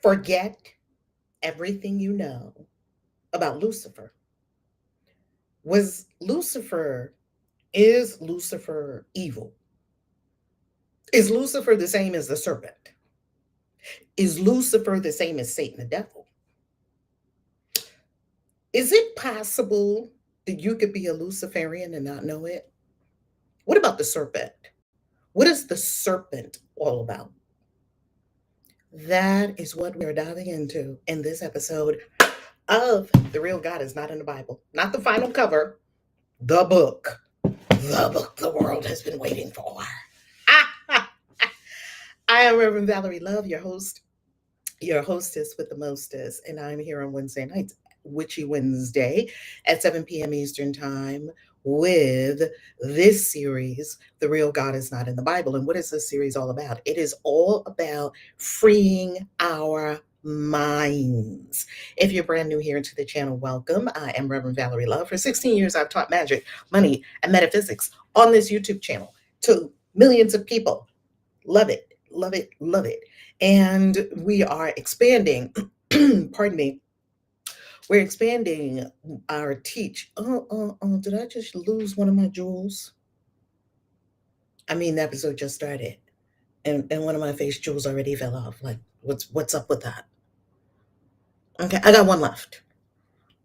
Forget everything you know about Lucifer. Was Lucifer, is Lucifer evil? Is Lucifer the same as the serpent? Is Lucifer the same as Satan the devil? Is it possible that you could be a Luciferian and not know it? What about the serpent? What is the serpent all about? That is what we are diving into in this episode of The Real God is Not in the Bible. Not the final cover, the book. The book the world has been waiting for. I am Reverend Valerie Love, your host, your hostess with the mostest, and I'm here on Wednesday nights, Witchy Wednesday at 7 p.m. Eastern Time with this series, The Real God is Not in the Bible. And what is this series all about? It is all about freeing our minds. If you're brand new here to the channel, welcome. I am Reverend Valerie Love. For 16 years, I've taught magic, money, and metaphysics on this YouTube channel to millions of people. Love it, love it, love it. And we are expanding, pardon me, we're expanding our teach. Did I just lose one of my jewels? I mean, the episode just started and one of my face jewels already fell off. Like, what's up with that? Okay, I got one left.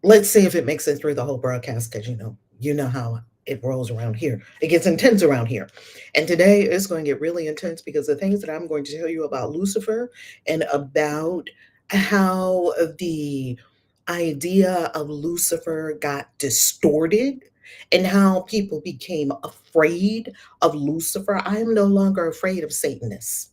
Let's see if it makes it through the whole broadcast, because you know how it rolls around here. It gets intense around here. And today is going to get really intense because the things that I'm going to tell you about Lucifer and about how the idea of Lucifer got distorted and how people became afraid of Lucifer. I am no longer afraid of Satanists,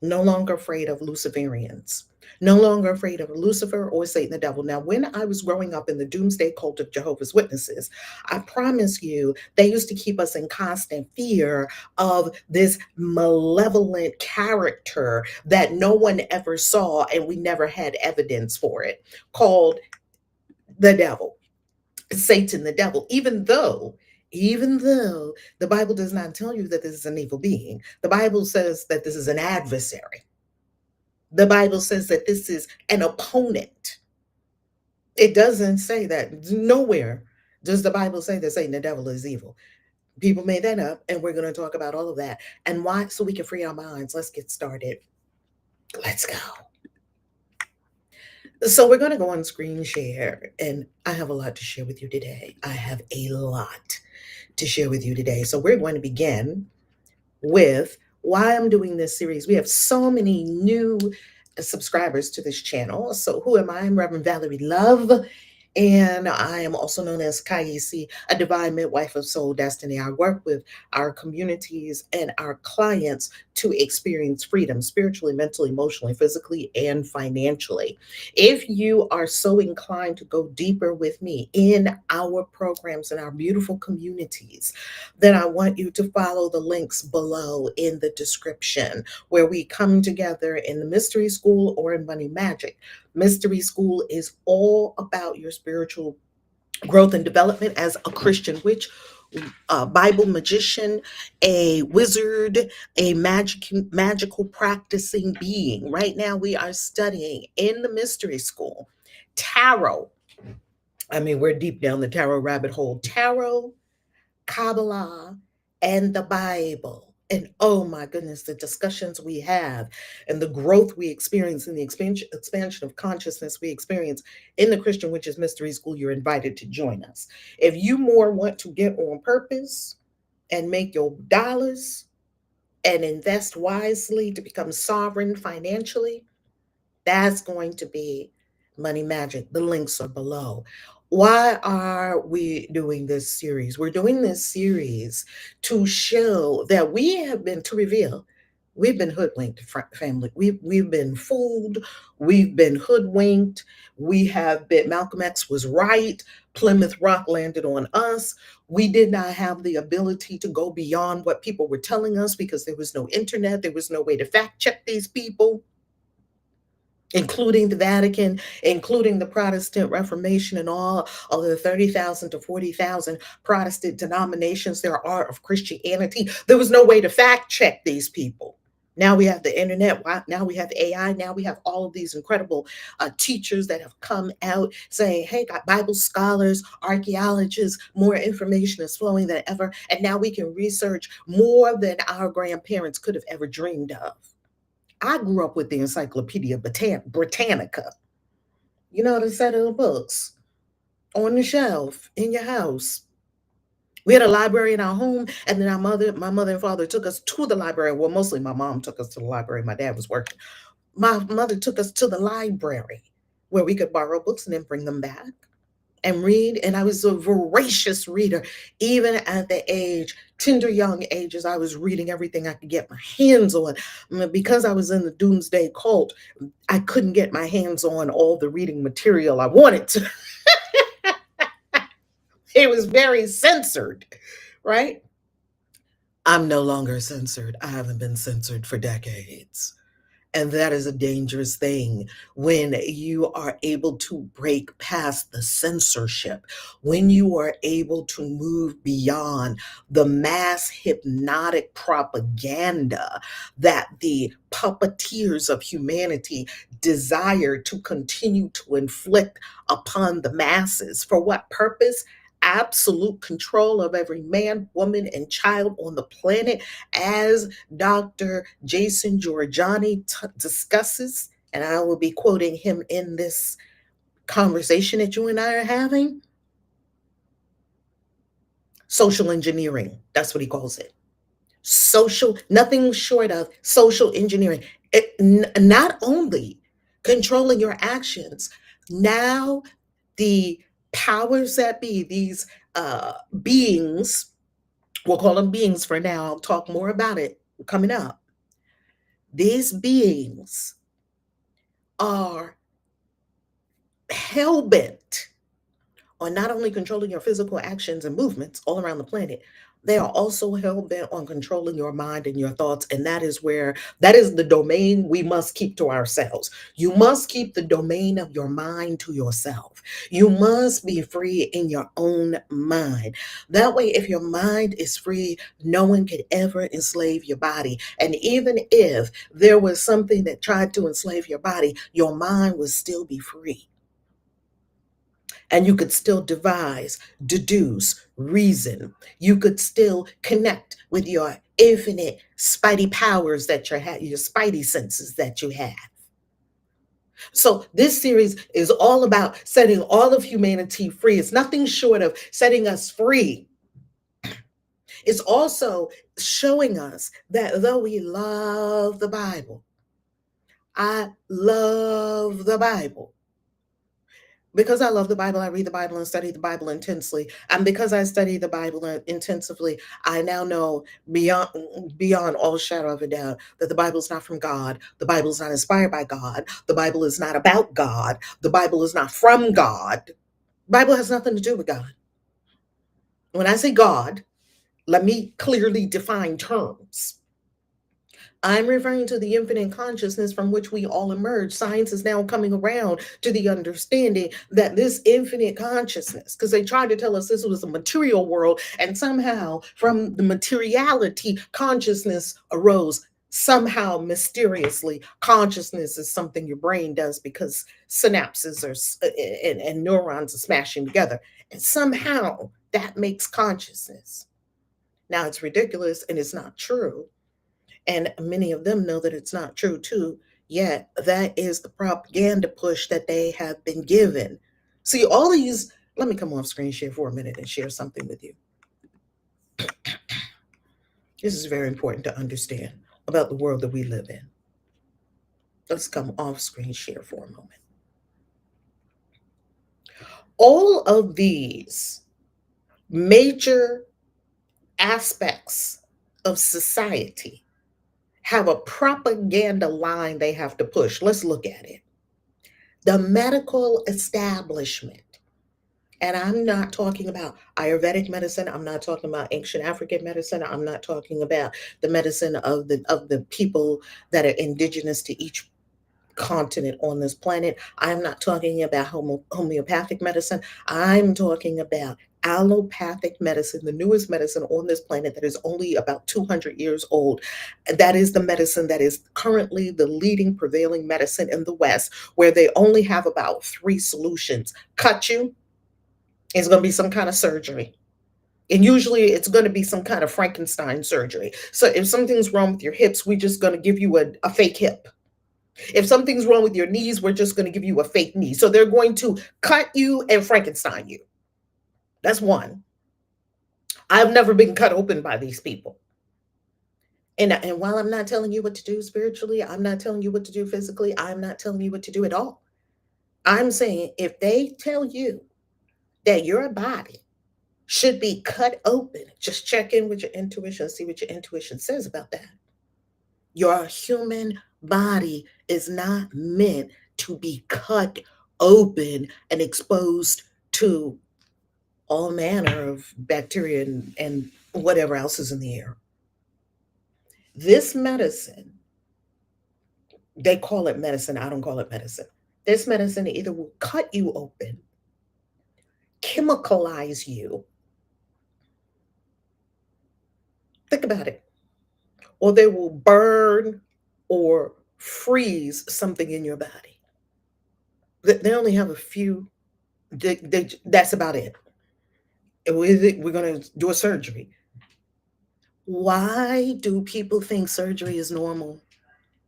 no longer afraid of Luciferians, no longer afraid of Lucifer or Satan the devil. Now, when I was growing up in the doomsday cult of Jehovah's Witnesses, I promise you, they used to keep us in constant fear of this malevolent character that no one ever saw and we never had evidence for it, called the devil, Satan the devil, even though the Bible does not tell you that this is an evil being. The Bible says that this is an adversary. The Bible says that this is an opponent. It doesn't say that. Nowhere does the Bible say that Satan the devil is evil. People made that up, and we're going to talk about all of that and why, so we can free our minds. Let's get started. Let's go. So we're going to go on screen share, and I have a lot to share with you today. I have a lot to share with you today. So we're going to begin with why I'm doing this series. We have so many new subscribers to this channel. So who am I? I'm Reverend Valerie Love, and I am also known as KAISI, a divine midwife of soul destiny. I work with our communities and our clients to experience freedom spiritually, mentally, emotionally, physically, and financially. If you are so inclined to go deeper with me in our programs and our beautiful communities, then I want you to follow the links below in the description, where we come together in the Mystery School or in Money Magic. Mystery School is all about your spiritual growth and development as a Christian witch, a Bible magician, a wizard, a magical practicing being. Right now, we are studying in the Mystery School tarot. I mean, we're deep down the tarot rabbit hole. Tarot, Kabbalah, and the Bible. And oh my goodness, the discussions we have and the growth we experience and the expansion of consciousness we experience in the Christian Witches Mystery School, you're invited to join us. If you more want to get on purpose and make your dollars and invest wisely to become sovereign financially, that's going to be Money Magic. The links are below. Why are we doing this series? We're doing this series to show that we have been, to reveal, we've been hoodwinked, family. We've been fooled. We've been hoodwinked. We have been, Malcolm X was right. Plymouth Rock landed on us. We did not have the ability to go beyond what people were telling us because there was no internet. There was no way to fact check these people, including the Vatican, including the Protestant Reformation and all of the 30,000 to 40,000 Protestant denominations there are of Christianity. There was no way to fact check these people. Now we have the internet. Now we have AI. Now we have all of these incredible teachers that have come out saying, hey, got Bible scholars, archaeologists, more information is flowing than ever. And now we can research more than our grandparents could have ever dreamed of. I grew up with the Encyclopedia Britannica, you know, the set of books on the shelf in your house. We had a library in our home, and then my mother and father took us to the library. Well, mostly my mom took us to the library. My dad was working. My mother took us to the library where we could borrow books and then bring them back and read. And I was a voracious reader. Even at the tender young ages, I was reading everything I could get my hands on. Because I was in the doomsday cult, I couldn't get my hands on all the reading material I wanted to. It was very censored, right? I'm no longer censored. I haven't been censored for decades. And that is a dangerous thing when you are able to break past the censorship, when you are able to move beyond the mass hypnotic propaganda that the puppeteers of humanity desire to continue to inflict upon the masses. For what purpose? Absolute control of every man, woman, and child on the planet, as Dr. Jason Giorgiani discusses, and I will be quoting him in this conversation that you and I are having. Social engineering, that's what he calls it. Nothing short of social engineering. Not only controlling your actions, now the powers that be, these beings, we'll call them beings for now, I'll talk more about it coming up. These beings are hell-bent on not only controlling your physical actions and movements all around the planet, they are also hell-bent on controlling your mind and your thoughts. And that is the domain we must keep to ourselves. You must keep the domain of your mind to yourself. You must be free in your own mind. That way, if your mind is free, no one could ever enslave your body. And even if there was something that tried to enslave your body, your mind would still be free. And you could still devise, deduce, reason. You could still connect with your infinite spidey powers that you have, your spidey senses that you have. So this series is all about setting all of humanity free. It's nothing short of setting us free. It's also showing us that though we love the Bible, I love the Bible. Because I love the Bible, I read the Bible and study the Bible intensely. And because I study the Bible intensively, I now know beyond all shadow of a doubt that the Bible is not from God. The Bible is not inspired by God. The Bible is not about God. The Bible is not from God. The Bible has nothing to do with God. When I say God, let me clearly define terms. I'm referring to the infinite consciousness from which we all emerge. Science is now coming around to the understanding that this infinite consciousness, because they tried to tell us this was a material world, and somehow from the materiality, consciousness arose. Somehow, mysteriously, consciousness is something your brain does because synapses and neurons are smashing together. And somehow that makes consciousness. Now, it's ridiculous and it's not true. And many of them know that it's not true too, yet that is the propaganda push that they have been given. See, all these, let me come off screen share for a minute and share something with you. This is very important to understand about the world that we live in. Let's come off screen share for a moment. All of these major aspects of society have a propaganda line they have to push. Let's look at it. The medical establishment, and I'm not talking about Ayurvedic medicine, I'm not talking about ancient African medicine, I'm not talking about the medicine of the people that are indigenous to each continent on this planet. I'm not talking about homeopathic medicine. I'm talking about allopathic medicine, the newest medicine on this planet that is only about 200 years old. That is the medicine that is currently the leading prevailing medicine in the West, where they only have about three solutions. Cut you, it's going to be some kind of surgery. And usually it's going to be some kind of Frankenstein surgery. So if something's wrong with your hips, we're just going to give you a fake hip. If something's wrong with your knees, we're just going to give you a fake knee. So they're going to cut you and Frankenstein you. That's one. I've never been cut open by these people. And while I'm not telling you what to do spiritually, I'm not telling you what to do physically, I'm not telling you what to do at all. I'm saying if they tell you that your body should be cut open, just check in with your intuition, see what your intuition says about that. Your human body is not meant to be cut open and exposed to all manner of bacteria and whatever else is in the air. This medicine, they call it medicine. I don't call it medicine. This medicine either will cut you open, chemicalize you. Think about it. Or they will burn or freeze something in your body. They only have a few. That's about it. We're going to do a surgery. Why do people think surgery is normal?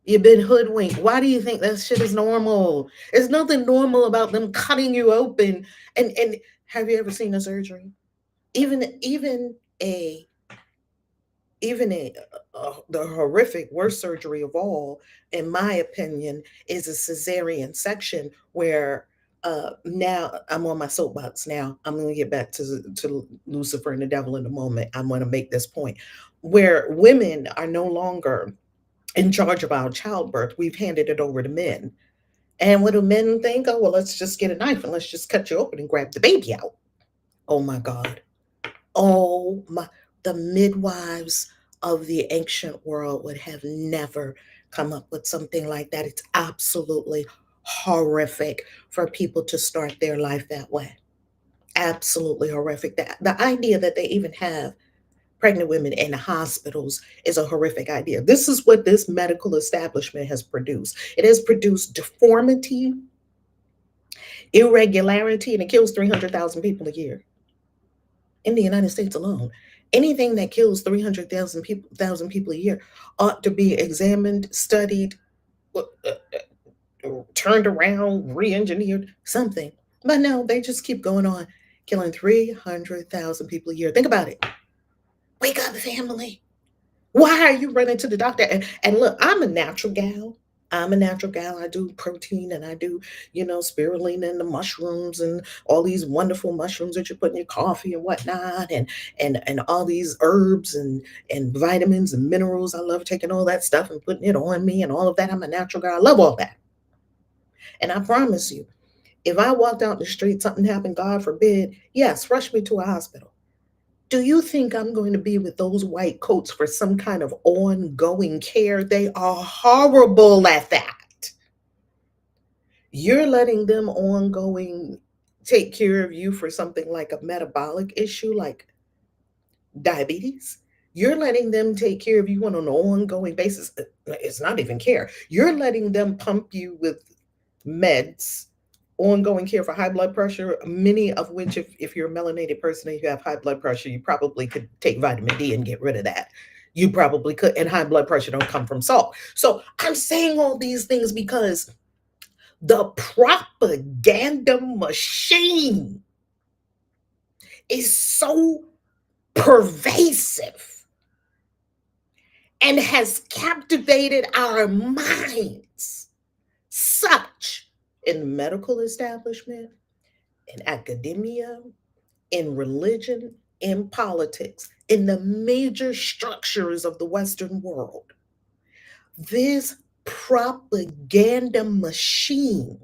You've been hoodwinked. Why do you think that shit is normal? There's nothing normal about them cutting you open. And have you ever seen a surgery? Even a the horrific worst surgery of all, in my opinion, is a cesarean section where now I'm on my soapbox. Now I'm going to get back to Lucifer and the devil in a moment. I'm going to make this point where women are no longer in charge of our childbirth. We've handed it over to men. And what do men think? Oh, well, let's just get a knife and let's just cut you open and grab the baby out. Oh my God. Oh my, the midwives of the ancient world would have never come up with something like that. It's absolutely horrific for people to start their life that way. Absolutely horrific. The idea that they even have pregnant women in hospitals is a horrific idea. This is what this medical establishment has produced. It has produced deformity, irregularity, and it kills 300,000 people a year in the United States alone. Anything that kills 300,000 people a year ought to be examined, studied, turned around, re-engineered, something. But no, they just keep going on, killing 300,000 people a year. Think about it. Wake up, family. Why are you running to the doctor? And look, I'm a natural gal. I'm a natural gal. I do protein and I do, spirulina and the mushrooms and all these wonderful mushrooms that you put in your coffee and whatnot, and all these herbs and vitamins and minerals. I love taking all that stuff and putting it on me and all of that. I'm a natural gal. I love all that. And I promise you, if I walked out in the street, something happened, God forbid, yes, rush me to a hospital. Do you think I'm going to be with those white coats for some kind of ongoing care? They are horrible at that. You're letting them ongoing take care of you for something like a metabolic issue, like diabetes. You're letting them take care of you on an ongoing basis. It's not even care. You're letting them pump you with meds, ongoing care for high blood pressure, many of which, if you're a melanated person and you have high blood pressure, you probably could take vitamin D and get rid of that. You probably could. And high blood pressure don't come from salt. So I'm saying all these things because the propaganda machine is so pervasive and has captivated our minds such in the medical establishment, in academia, in religion, in politics, in the major structures of the Western world. This propaganda machine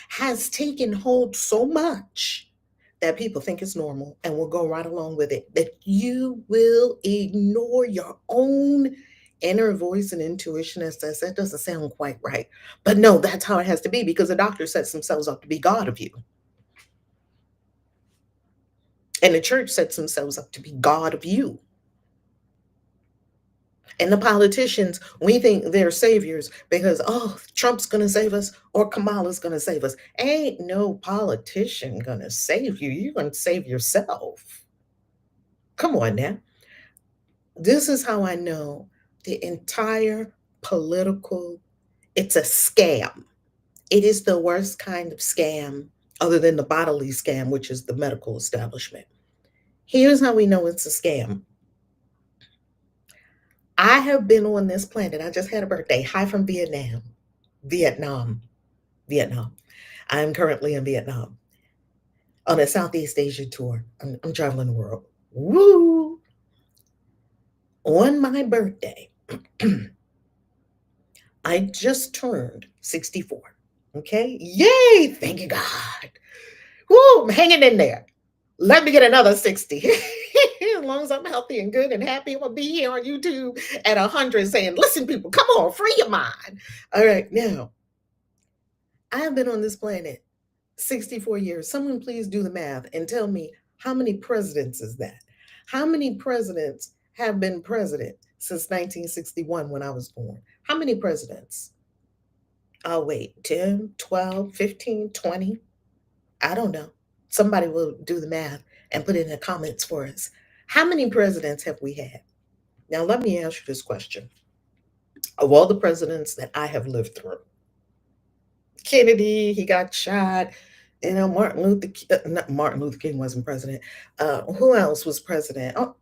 has taken hold so much that people think it's normal and will go right along with it, that you will ignore your own inner voice and intuition that says that doesn't sound quite right. But no, that's how it has to be because the doctor sets themselves up to be God of you. And the church sets themselves up to be God of you. And the politicians, we think they're saviors because, oh, Trump's going to save us or Kamala's going to save us. Ain't no politician going to save you. You're going to save yourself. Come on now. This is how I know the entire political, it's a scam. It is the worst kind of scam other than the bodily scam, which is the medical establishment. Here's how we know it's a scam. I have been on this planet. I just had a birthday. Hi from Vietnam. Vietnam. Vietnam. I'm currently in Vietnam on a Southeast Asia tour. I'm traveling the world. Woo! On my birthday, I just turned 64. Okay? Yay! Thank you, God. Woo! I'm hanging in there. Let me get another 60. As long as I'm healthy and good and happy, I'll be here on YouTube at 100 saying, listen, people, come on, free your mind. All right, now, I have been on this planet 64 years. Someone please do the math and tell me how many presidents is that? How many presidents have been president since 1961 when I was born? How many presidents? Oh, wait, 10, 12, 15, 20? I don't know. Somebody will do the math and put it in the comments for us. How many presidents have we had? Now, let me ask you this question. Of all the presidents that I have lived through, Kennedy, he got shot. Martin Luther King wasn't president. Who else was president? Oh,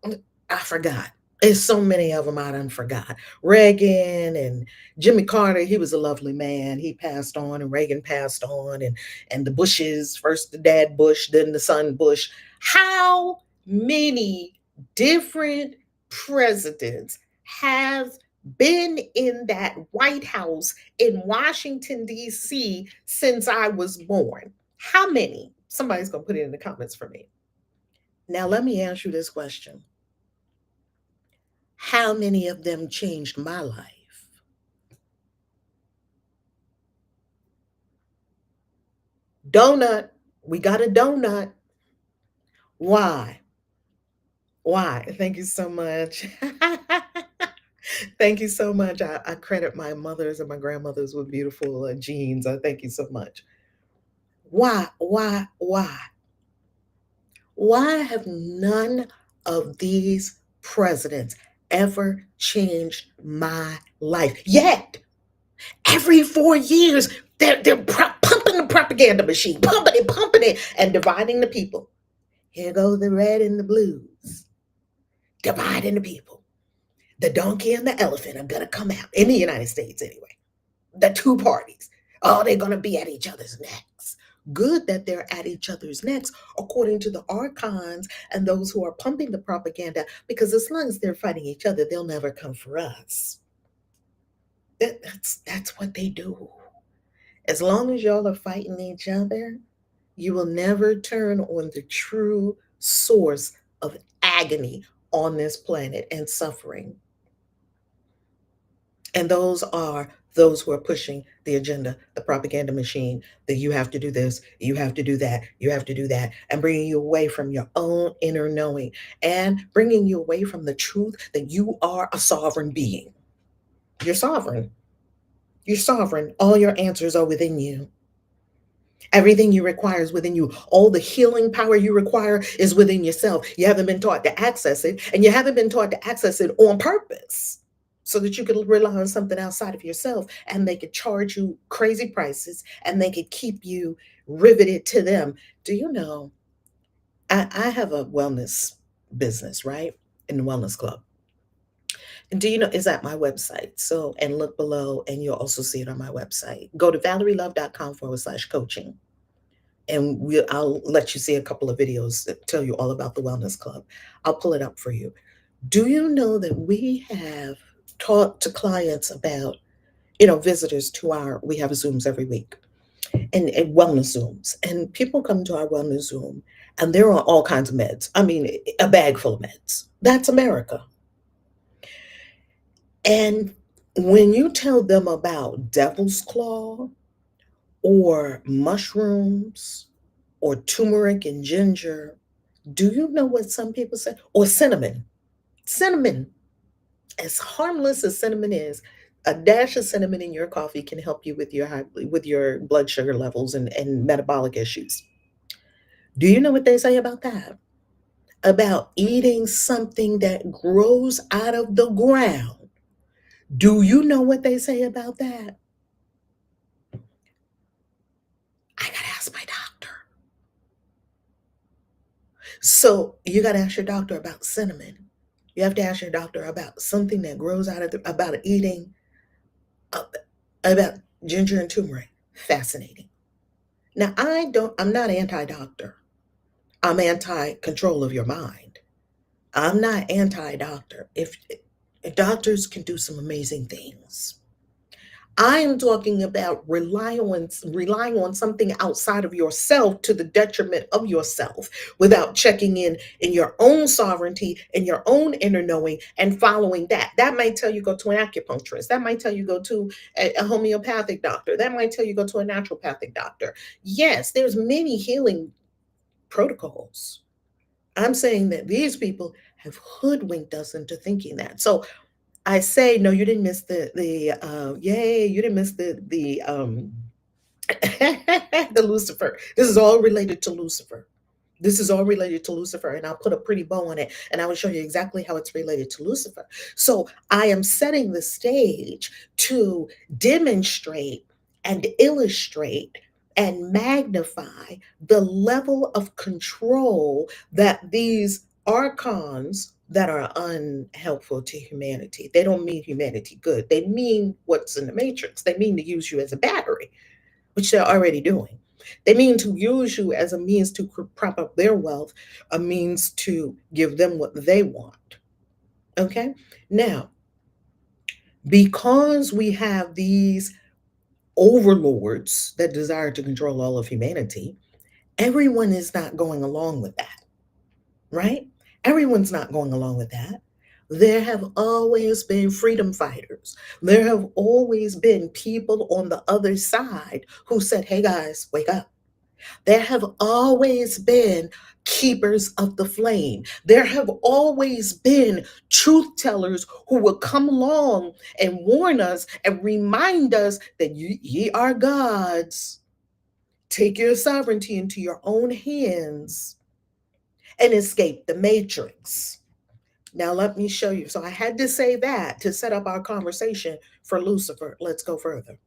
I forgot. There's so many of them I done forgot. Reagan and Jimmy Carter, he was a lovely man. He passed on and Reagan passed on and the Bushes, first the dad Bush, then the son Bush. How many different presidents have been in that White House in Washington, D.C. since I was born? How many? Somebody's going to put it in the comments for me. Now, let me ask you this question. How many of them changed my life? Donut. We got a donut. Why? Why? Thank you so much. Thank you so much. I credit my mothers and my grandmothers with beautiful genes. Thank you so much. Why? Why have none of these presidents ever changed my life? Yet, every 4 years, they're pumping the propaganda machine, pumping it, and dividing the people. Here go the red and the blues, dividing the people. The donkey and the elephant are going to come out, in the United States anyway. The two parties. Oh, they're going to be at each other's necks. Good that they're at each other's necks, according to the archons and those who are pumping the propaganda, because as long as they're fighting each other, they'll never come for us. That's what they do. As long as y'all are fighting each other, you will never turn on the true source of agony on this planet and suffering. And those are those who are pushing the agenda, the propaganda machine, that you have to do this, you have to do that, you have to do that, and bringing you away from your own inner knowing and bringing you away from the truth that you are a sovereign being. You're sovereign. You're sovereign. All your answers are within you. Everything you require is within you. All the healing power you require is within yourself. You haven't been taught to access it, and you haven't been taught to access it on purpose so that you could rely on something outside of yourself, and they could charge you crazy prices and they could keep you riveted to them. Do you know, I have a wellness business, right? In the wellness club. And do you know, it's at my website. So, and look below and you'll also see it on my website. Go to valerielove.com/coaching. And I'll let you see a couple of videos that tell you all about the wellness club. I'll pull it up for you. Do you know that we have talked to clients about, visitors to we have Zooms every week and wellness Zooms. And people come to our wellness Zoom and they're on all kinds of meds. I mean, a bag full of meds. That's America. And when you tell them about devil's claw or mushrooms or turmeric and ginger, Do you know what some people say? Or cinnamon. Cinnamon, as harmless as cinnamon is, a dash of cinnamon in your coffee can help you with your blood sugar levels and metabolic issues. Do you know what they say about that? About eating something that grows out of the ground. Do you know what they say about that? I gotta ask my doctor. So you gotta ask your doctor about cinnamon. You have to ask your doctor about something that grows out of about eating, uh, about ginger and turmeric. Fascinating. Now I'm not anti-doctor. I'm anti-control of your mind. I'm not anti-doctor. If doctors can do some amazing things. I am talking about relying on something outside of yourself to the detriment of yourself without checking in your own sovereignty and your own inner knowing and following that. That might tell you go to an acupuncturist. That might tell you go to a homeopathic doctor. That might tell you go to a naturopathic doctor. Yes, there's many healing protocols. I'm saying that these people have hoodwinked us into thinking that. So I say, no, you didn't miss yay, you didn't miss the Lucifer. This is all related to Lucifer. This is all related to Lucifer, and I'll put a pretty bow on it, and I will show you exactly how it's related to Lucifer. So I am setting the stage to demonstrate and illustrate and magnify the level of control that these archons that are unhelpful to humanity. They don't mean humanity good. They mean what's in the matrix. They mean to use you as a battery, which they're already doing. They mean to use you as a means to prop up their wealth, a means to give them what they want. Okay? Now, because we have these overlords that desire to control all of humanity, everyone is not going along with that, right? Everyone's not going along with that. There have always been freedom fighters. There have always been people on the other side who said, hey guys, wake up. There have always been keepers of the flame. There have always been truth tellers who will come along and warn us and remind us that ye are gods. Take your sovereignty into your own hands and escape the matrix. Now, let me show you. So, I had to say that to set up our conversation for Lucifer. Let's go further.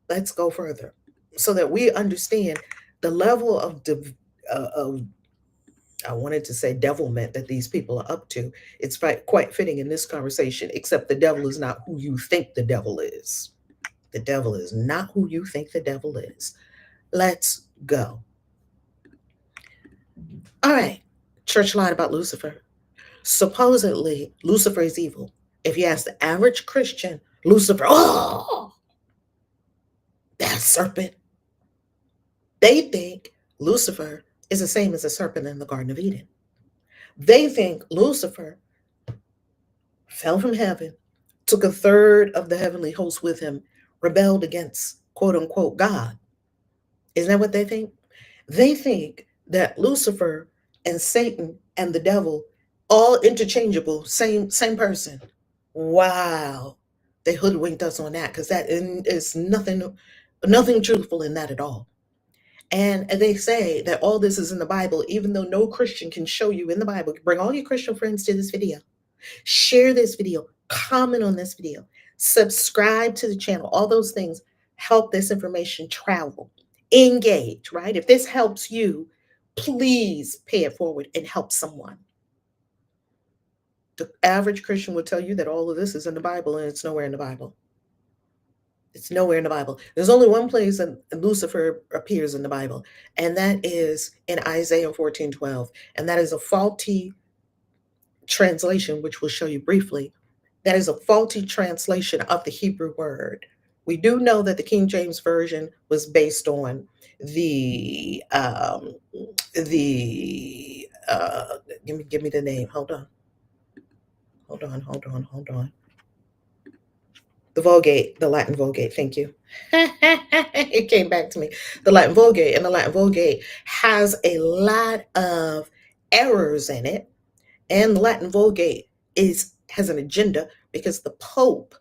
Let's go further so that we understand the level of I wanted to say devilment that these people are up to. It's quite fitting in this conversation, except the devil is not who you think the devil is. The devil is not who you think the devil is. Let's go. All right. Church lied about Lucifer. Supposedly, Lucifer is evil. If you ask the average Christian, Lucifer, oh, that serpent. They think Lucifer is the same as the serpent in the Garden of Eden. They think Lucifer fell from heaven, took a third of the heavenly host with him, rebelled against quote unquote God. Isn't that what they think? They think that Lucifer and Satan and the devil, all interchangeable, same person. Wow. They hoodwinked us on that because that is nothing truthful in that at all. And they say that all this is in the Bible, even though no Christian can show you in the Bible. Bring all your Christian friends to this video. Share this video. Comment on this video. Subscribe to the channel. All those things help this information travel. Engage, right? If this helps you, please pay it forward and help someone. The average Christian will tell you that all of this is in the Bible, and it's nowhere in the Bible. It's nowhere in the Bible. There's only one place that Lucifer appears in the Bible, and that is in Isaiah 14:12. And that is a faulty translation, which we'll show you briefly. That is a faulty translation of the Hebrew word. We do know that the King James Version was based on the give me the name. Hold on. The Vulgate, the Latin Vulgate. Thank you. It came back to me. The Latin Vulgate, and the Latin Vulgate has a lot of errors in it, and the Latin Vulgate has an agenda because the Pope,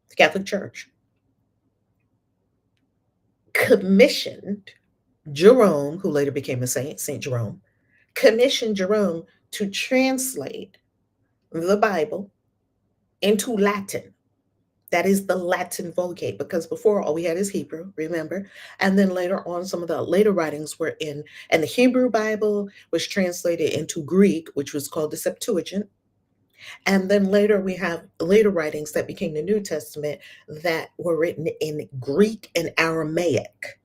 the Catholic Church, commissioned Jerome, who later became a saint, Saint Jerome, commissioned Jerome to translate the Bible into Latin. That is the Latin Vulgate, because before all we had is Hebrew, remember? And then later on, some of the later writings were and the Hebrew Bible was translated into Greek, which was called the Septuagint. And then later we have later writings that became the New Testament that were written in Greek and Aramaic.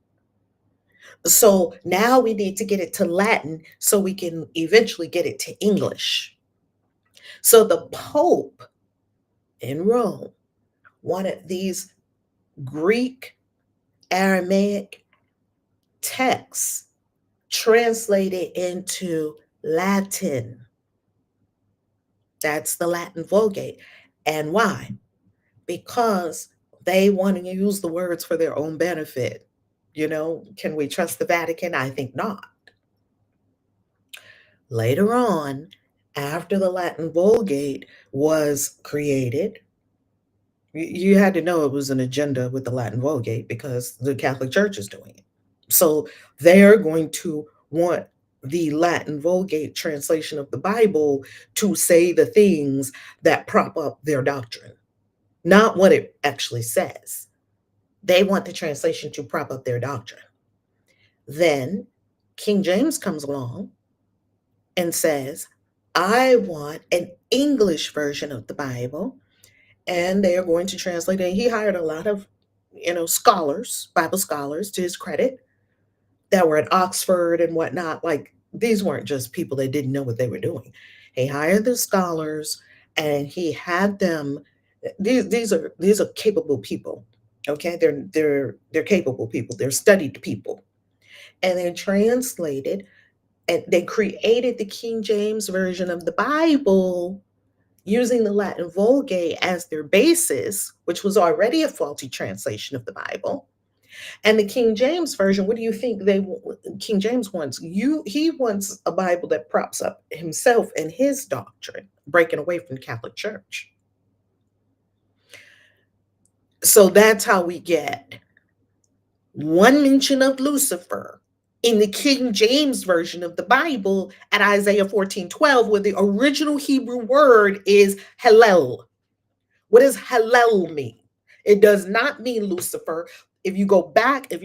So now we need to get it to Latin so we can eventually get it to English. So the Pope in Rome wanted these Greek, Aramaic texts translated into Latin. That's the Latin Vulgate. And why? Because they want to use the words for their own benefit. Can we trust the Vatican? I think not. Later on, after the Latin Vulgate was created, you had to know it was an agenda with the Latin Vulgate because the Catholic Church is doing it. So they're going to want the Latin Vulgate translation of the Bible to say the things that prop up their doctrine, not what it actually says. They want the translation to prop up their doctrine. Then King James comes along and says, I want an English version of the Bible, and they are going to translate it. And he hired a lot of, scholars, Bible scholars, to his credit, that were at Oxford and whatnot. Like, these weren't just people that didn't know what they were doing. He hired the scholars, and he had them. These are capable people. Okay, they're capable people. They're studied people, and they translated and they created the King James version of the Bible using the Latin Vulgate as their basis, which was already a faulty translation of the Bible. And the King James version, what do you think King James wants? He wants a Bible that props up himself and his doctrine, breaking away from the Catholic Church. So that's how we get one mention of Lucifer in the King James version of the Bible at Isaiah 14:12, where the original Hebrew word is Hallel. What does Hallel mean? It does not mean Lucifer. If you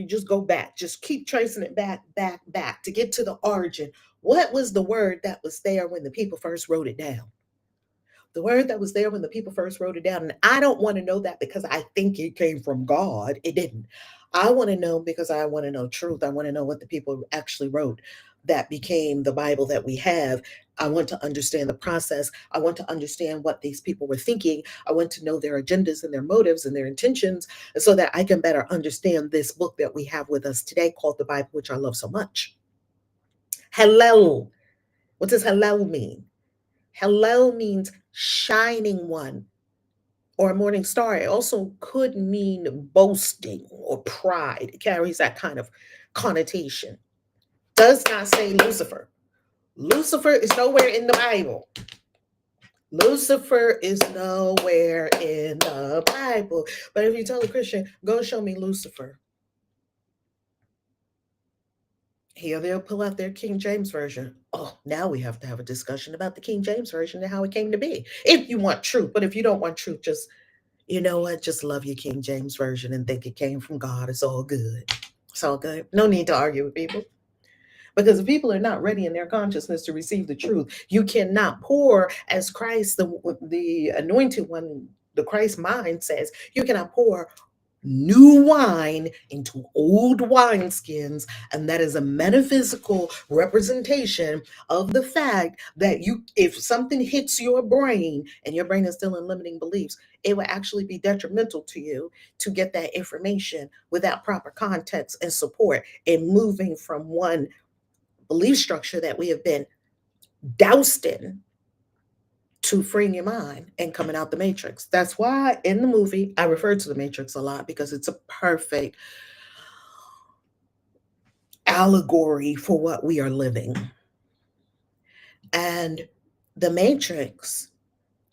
just go back, just keep tracing it back to get to the origin. What was the word that was there when the people first wrote it down? The word that was there when the people first wrote it down. And I don't want to know that because I think it came from God. It didn't. I want to know because I want to know truth. I want to know what the people actually wrote that became the Bible that we have. I want to understand the process. I want to understand what these people were thinking. I want to know their agendas and their motives and their intentions so that I can better understand this book that we have with us today called the Bible, which I love so much. Hallel. What does Hallel mean? Hallel means shining one or a morning star. It also could mean boasting or pride. It carries that kind of connotation. Does not say Lucifer. Lucifer is nowhere in the Bible. Lucifer is nowhere in the Bible. But if you tell a Christian, go show me Lucifer, here they'll pull out their King James version. Oh, now we have to have a discussion about the King James version and how it came to be. If you want truth, but if you don't want truth, just, you know what, just love your King James version and think it came from God. It's all good. It's all good. No need to argue with people. Because if people are not ready in their consciousness to receive the truth, you cannot pour as Christ, the anointed one, the Christ mind says, you cannot pour new wine into old wineskins. And that is a metaphysical representation of the fact that if something hits your brain and your brain is still in limiting beliefs, it will actually be detrimental to you to get that information without proper context and support in moving from one belief structure that we have been doused in to freeing your mind and coming out the matrix. That's why in the movie I refer to the matrix a lot, because it's a perfect allegory for what we are living. And the Matrix,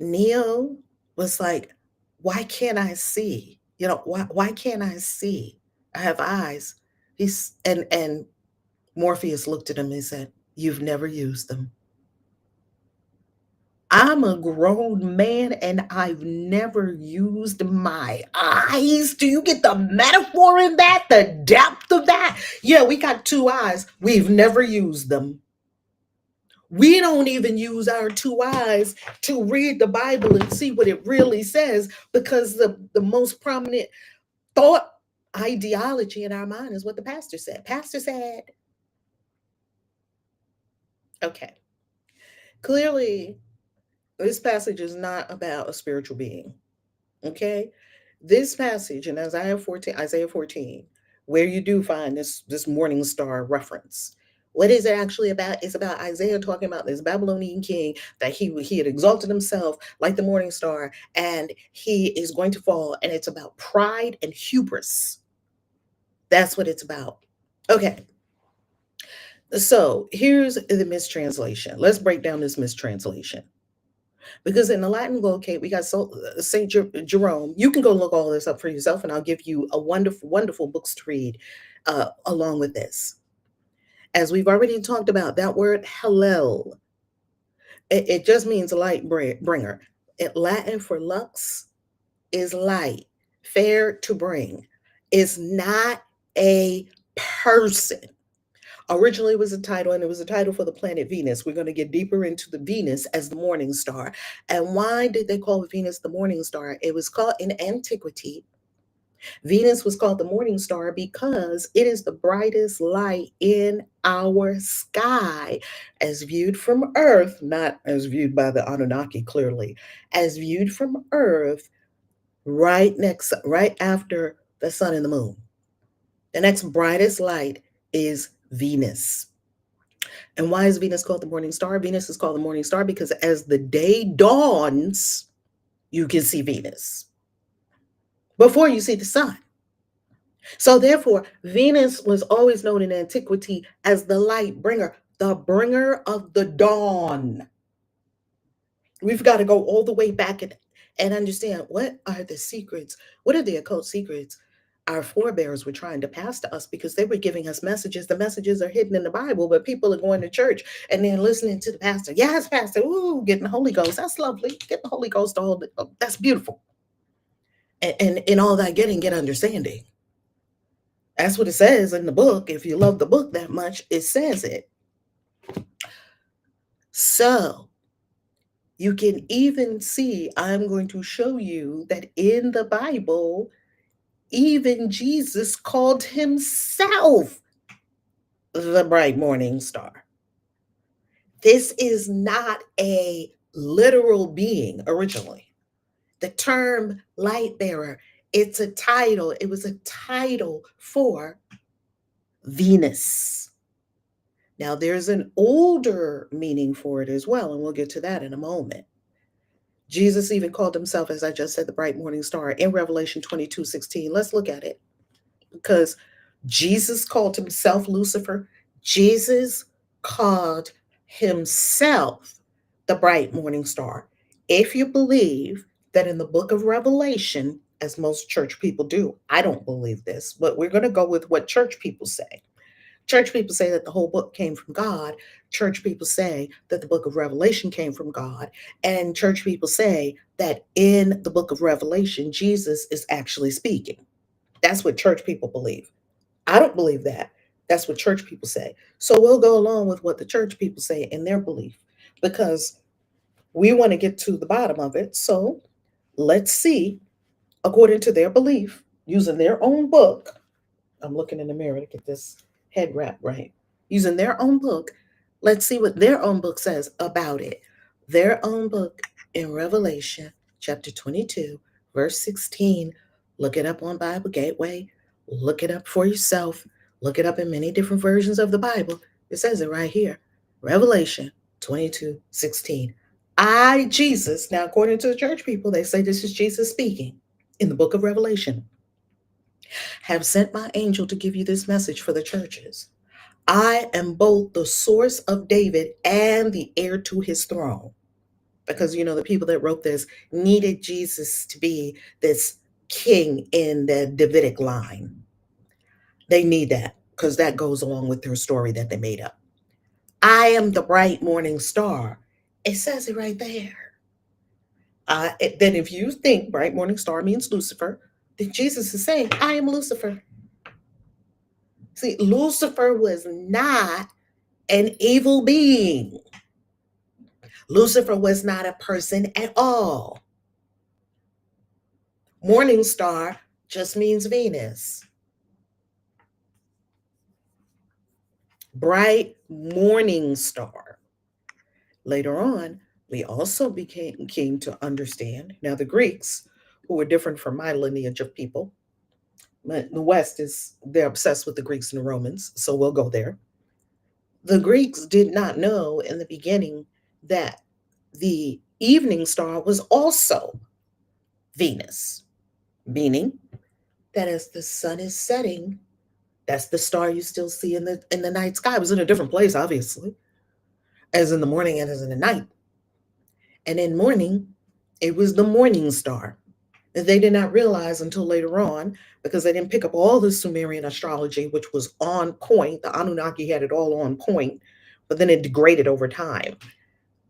Neo was like, why can't I see? Why can't I see? I have eyes. And Morpheus looked at him and said, you've never used them. I'm a grown man and I've never used my eyes. Do you get the metaphor in that? The depth of that? Yeah, we got two eyes. We've never used them. We don't even use our two eyes to read the Bible and see what it really says, because the most prominent thought ideology in our mind is what the pastor said. Pastor said, okay, clearly this passage is not about a spiritual being. Okay. This passage in Isaiah 14, where you do find this morning star reference. What is it actually about? It's about Isaiah talking about this Babylonian king that he had exalted himself like the morning star, and he is going to fall. And it's about pride and hubris. That's what it's about. Okay. So here's the mistranslation. Let's break down this mistranslation. Because in the Latin Vulgate, we got Saint Jerome. You can go look all this up for yourself, and I'll give you a wonderful, wonderful books to read along with this. As we've already talked about, that word Hallel, it just means light bringer. Latin for lux is light, fair to bring. It's not a person. Originally, it was a title, and it was a title for the planet Venus. We're going to get deeper into the Venus as the morning star. And why did they call Venus the morning star? It was called in antiquity. Venus was called the morning star because it is the brightest light in our sky, as viewed from Earth, not as viewed by the Anunnaki, clearly, as viewed from Earth, right after the sun and the moon. The next brightest light is Venus. And why is Venus called the morning star? Venus is called the morning star because as the day dawns, you can see Venus before you see the sun. So therefore, Venus was always known in antiquity as the light bringer, the bringer of the dawn. We've got to go all the way back and understand, what are the secrets? What are the occult secrets our forebears were trying to pass to us, because they were giving us messages. The messages are hidden in the Bible, but people are going to church and then listening to the pastor. Yes, pastor. Ooh, getting the Holy Ghost. That's lovely. Get the Holy Ghost. That's beautiful. And in all that getting, get understanding. That's what it says in the book. If you love the book that much, it says it. So you can even see, I'm going to show you that in the Bible, even Jesus called himself the bright morning star. This is not a literal being originally. The term light bearer, it's a title. It was a title for Venus. Now, there's an older meaning for it as well, and we'll get to that in a moment. Jesus even called himself, as I just said, the bright morning star in Revelation 22:16. Let's look at it. Because Jesus called himself Lucifer. Jesus called himself the bright morning star. If you believe that in the book of Revelation, as most church people do, I don't believe this, but we're going to go with what church people say. Church people say that the whole book came from God. Church people say that the book of Revelation came from God. And church people say that in the book of Revelation, Jesus is actually speaking. That's what church people believe. I don't believe that. That's what church people say. So we'll go along with what the church people say in their belief, because we want to get to the bottom of it. So let's see, according to their belief, using their own book. I'm looking in the mirror to get this head wrap right. Using their own book, let's see what their own book says about it. Their own book in Revelation chapter 22, verse 16. Look it up on Bible Gateway. Look it up for yourself. Look it up in many different versions of the Bible. It says it right here. Revelation 22:16. I, Jesus, now according to the church people, they say this is Jesus speaking in the book of Revelation, have sent my angel to give you this message for the churches. I am both the source of David and the heir to his throne. Because, the people that wrote this needed Jesus to be this king in the Davidic line. They need that because that goes along with their story that they made up. I am the bright morning star. It says it right there. Then if you think bright morning star means Lucifer, then Jesus is saying, I am Lucifer. See, Lucifer was not an evil being. Lucifer was not a person at all. Morning star just means Venus. Bright morning star. Later on, we also came to understand. Now, the Greeks, who were different from my lineage of people, but the West they're obsessed with the Greeks and the Romans, so we'll go there. The Greeks did not know in the beginning that the evening star was also Venus, meaning that as the sun is setting, that's the star you still see in the night sky. It was in a different place, obviously, as in the morning and as in the night. And in morning, it was the morning star that they did not realize until later on, because they didn't pick up all the Sumerian astrology, which was on point. The Anunnaki had it all on point, but then it degraded over time,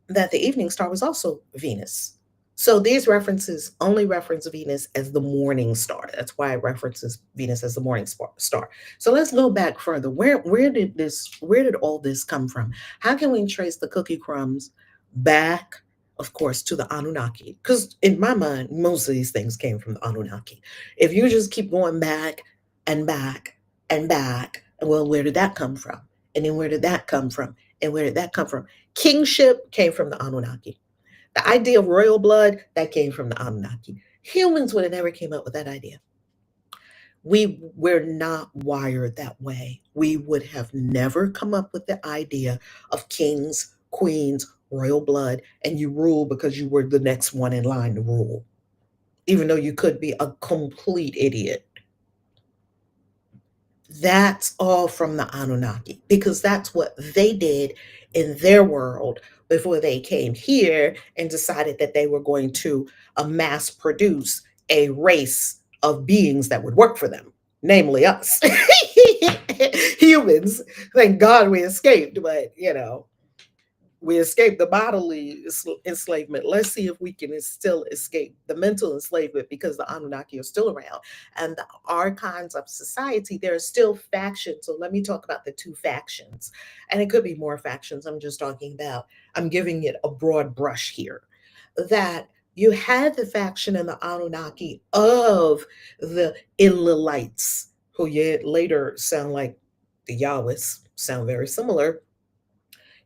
that the evening star was also Venus. So these references only reference Venus as the morning star. That's why it references Venus as the morning star. So let's go back further. Where did all this come from? How can we trace the cookie crumbs back, of course, to the Anunnaki? Because in my mind, most of these things came from the Anunnaki. If you just keep going back and back and back, well, where did that come from? And then where did that come from? And where did that come from? Kingship came from the Anunnaki. The idea of royal blood, that came from the Anunnaki. Humans would have never came up with that idea. We're not wired that way. We would have never come up with the idea of kings, queens, royal blood, and you rule because you were the next one in line to rule, even though you could be a complete idiot. That's all from the Anunnaki, because that's what they did in their world before they came here and decided that they were going to mass produce a race of beings that would work for them, namely us. Humans. Thank God we escaped, but we escaped the bodily enslavement. Let's see if we can still escape the mental enslavement, because the Anunnaki are still around. And the archons of society, there are still factions. So let me talk about the two factions. And it could be more factions. I'm giving it a broad brush here. That you had the faction in the Anunnaki of the Enlilites, who yet later sound like the Yahwehs, sound very similar.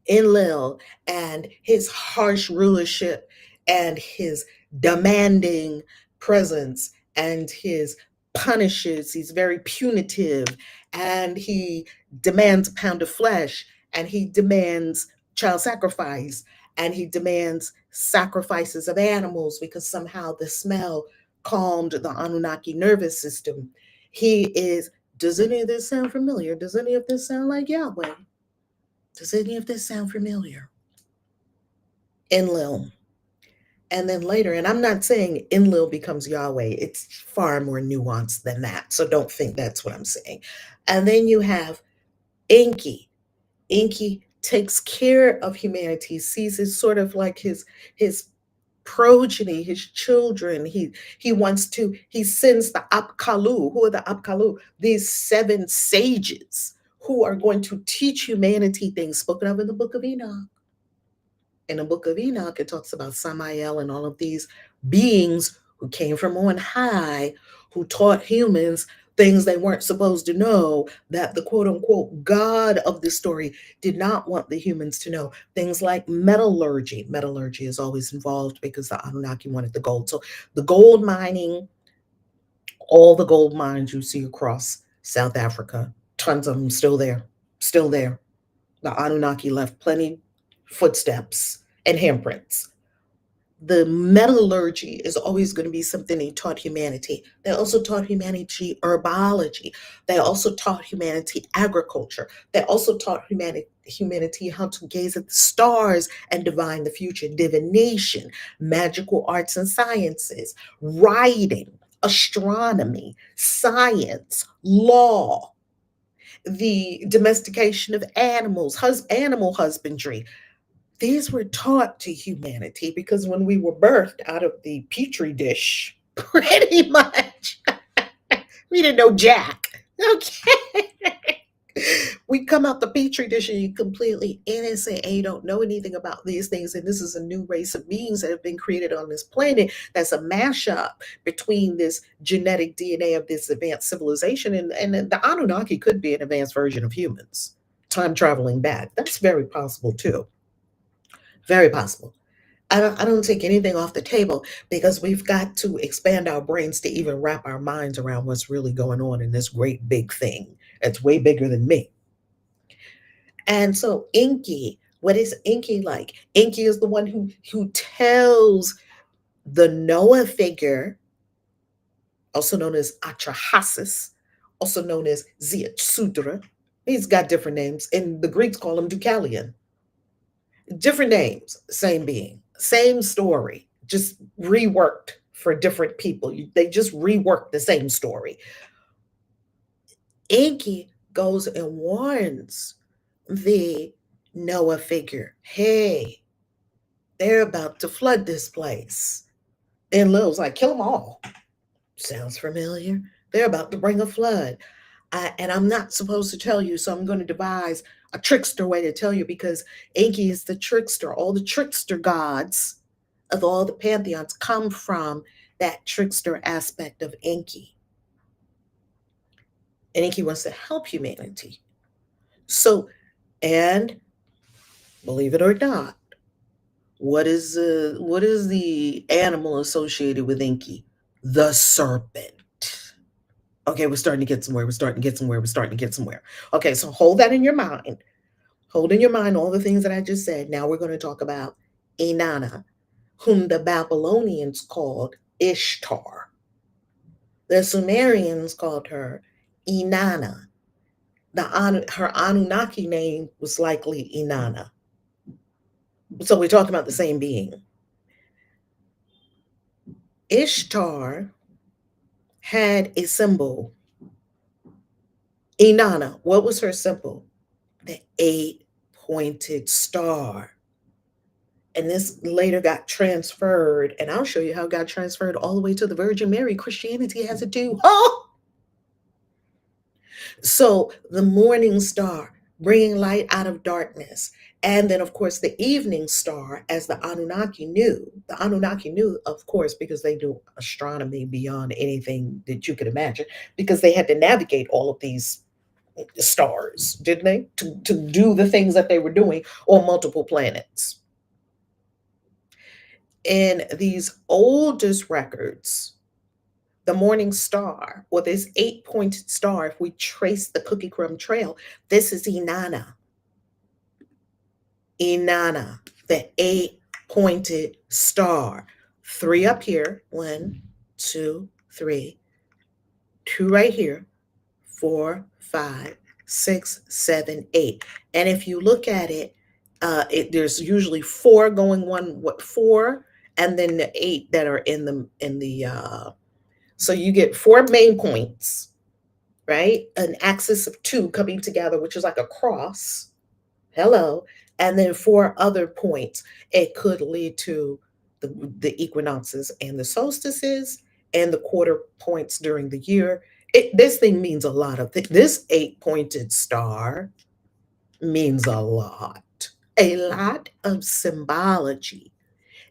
Enlil and his harsh rulership and his demanding presence and his punishes, he's very punitive, and he demands a pound of flesh, and he demands child sacrifice, and he demands sacrifices of animals because somehow the smell calmed the Anunnaki nervous system. Does any of this sound familiar? Does any of this sound like Yahweh? Does any of this sound familiar? Enlil. And then later, and I'm not saying Enlil becomes Yahweh, it's far more nuanced than that. So don't think that's what I'm saying. And then you have Enki. Enki takes care of humanity, sees it sort of like his progeny, his children. He sends the Apkalu. Who are the Apkalu? These 7 sages who are going to teach humanity things spoken of in the book of Enoch. In the book of Enoch, it talks about Samael and all of these beings who came from on high, who taught humans things they weren't supposed to know, that the quote unquote God of the story did not want the humans to know. Things like metallurgy. Metallurgy is always involved because the Anunnaki wanted the gold. So the gold mining, all the gold mines you see across South Africa, tons of them still there, still there. The Anunnaki left plenty footsteps and handprints. the metallurgy is always going to be something they taught humanity. They also taught humanity herbology. They also taught humanity agriculture. They also taught humanity how to gaze at the stars and divine the future, divination, magical arts and sciences, writing, astronomy, science, law, the domestication of animals, animal husbandry. These were taught to humanity because when we were birthed out of the petri dish, pretty much, we didn't know jack. Okay. We come out the petri dish and you're completely innocent and you don't know anything about these things. And this is a new race of beings that have been created on this planet that's a mashup between this genetic DNA of this advanced civilization. And the Anunnaki could be an advanced version of humans, time traveling back. That's very possible too. Very possible. I don't take anything off the table because we've got to expand our brains to even wrap our minds around what's really going on in this great big thing. It's way bigger than me. And so Inky, what is Inky like? Inky is the one who tells the Noah figure, also known as Atrahasis, also known as Ziatsudra. He's got different names, and the Greeks call him Deucalion. Different names, same being, same story, just reworked for different people. They just reworked the same story. Inky goes and warns the Noah figure, hey, they're about to flood this place. And Lil's like, kill them all. Sounds familiar. They're about to bring a flood. And I'm not supposed to tell you, so I'm going to devise a trickster way to tell you because Enki is the trickster. All the trickster gods of all the pantheons come from that trickster aspect of Enki. And Enki wants to help humanity. So, and believe it or not, what is the animal associated with Enki? The serpent. Okay, we're starting to get somewhere. We're starting to get somewhere. We're starting to get somewhere. Okay, so hold that in your mind. Hold in your mind all the things that I just said. Now we're going to talk about Inanna, whom the Babylonians called Ishtar. The Sumerians called her Inanna. Her Anunnaki name was likely Inanna. So we're talking about the same being. Ishtar had a symbol. Inanna, what was her symbol? The 8-pointed star. And this later got transferred, and I'll show you how it got transferred all the way to the Virgin Mary. Christianity has it too. Oh! So the morning star, bringing light out of darkness. And then, of course, the evening star, as the Anunnaki knew. The Anunnaki knew, of course, because they knew astronomy beyond anything that you could imagine, because they had to navigate all of these stars, didn't they? To do the things that they were doing on multiple planets. In these oldest records, the morning star, or this 8-pointed star, if we trace the cookie crumb trail, this is Inanna. Inanna, the 8-pointed star. 3 up here. 1, 2, 3. 2 right here. 4, 5, 6, 7, 8. And if you look at it, there's usually 4 going 4, and then the 8 that are in the so you get 4 main points, right? An axis of 2 coming together, which is like a cross. Hello. And then 4 other points. It could lead to the equinoxes and the solstices and the quarter points during the year. This thing means a lot of things. This 8-pointed star means a lot. A lot of symbology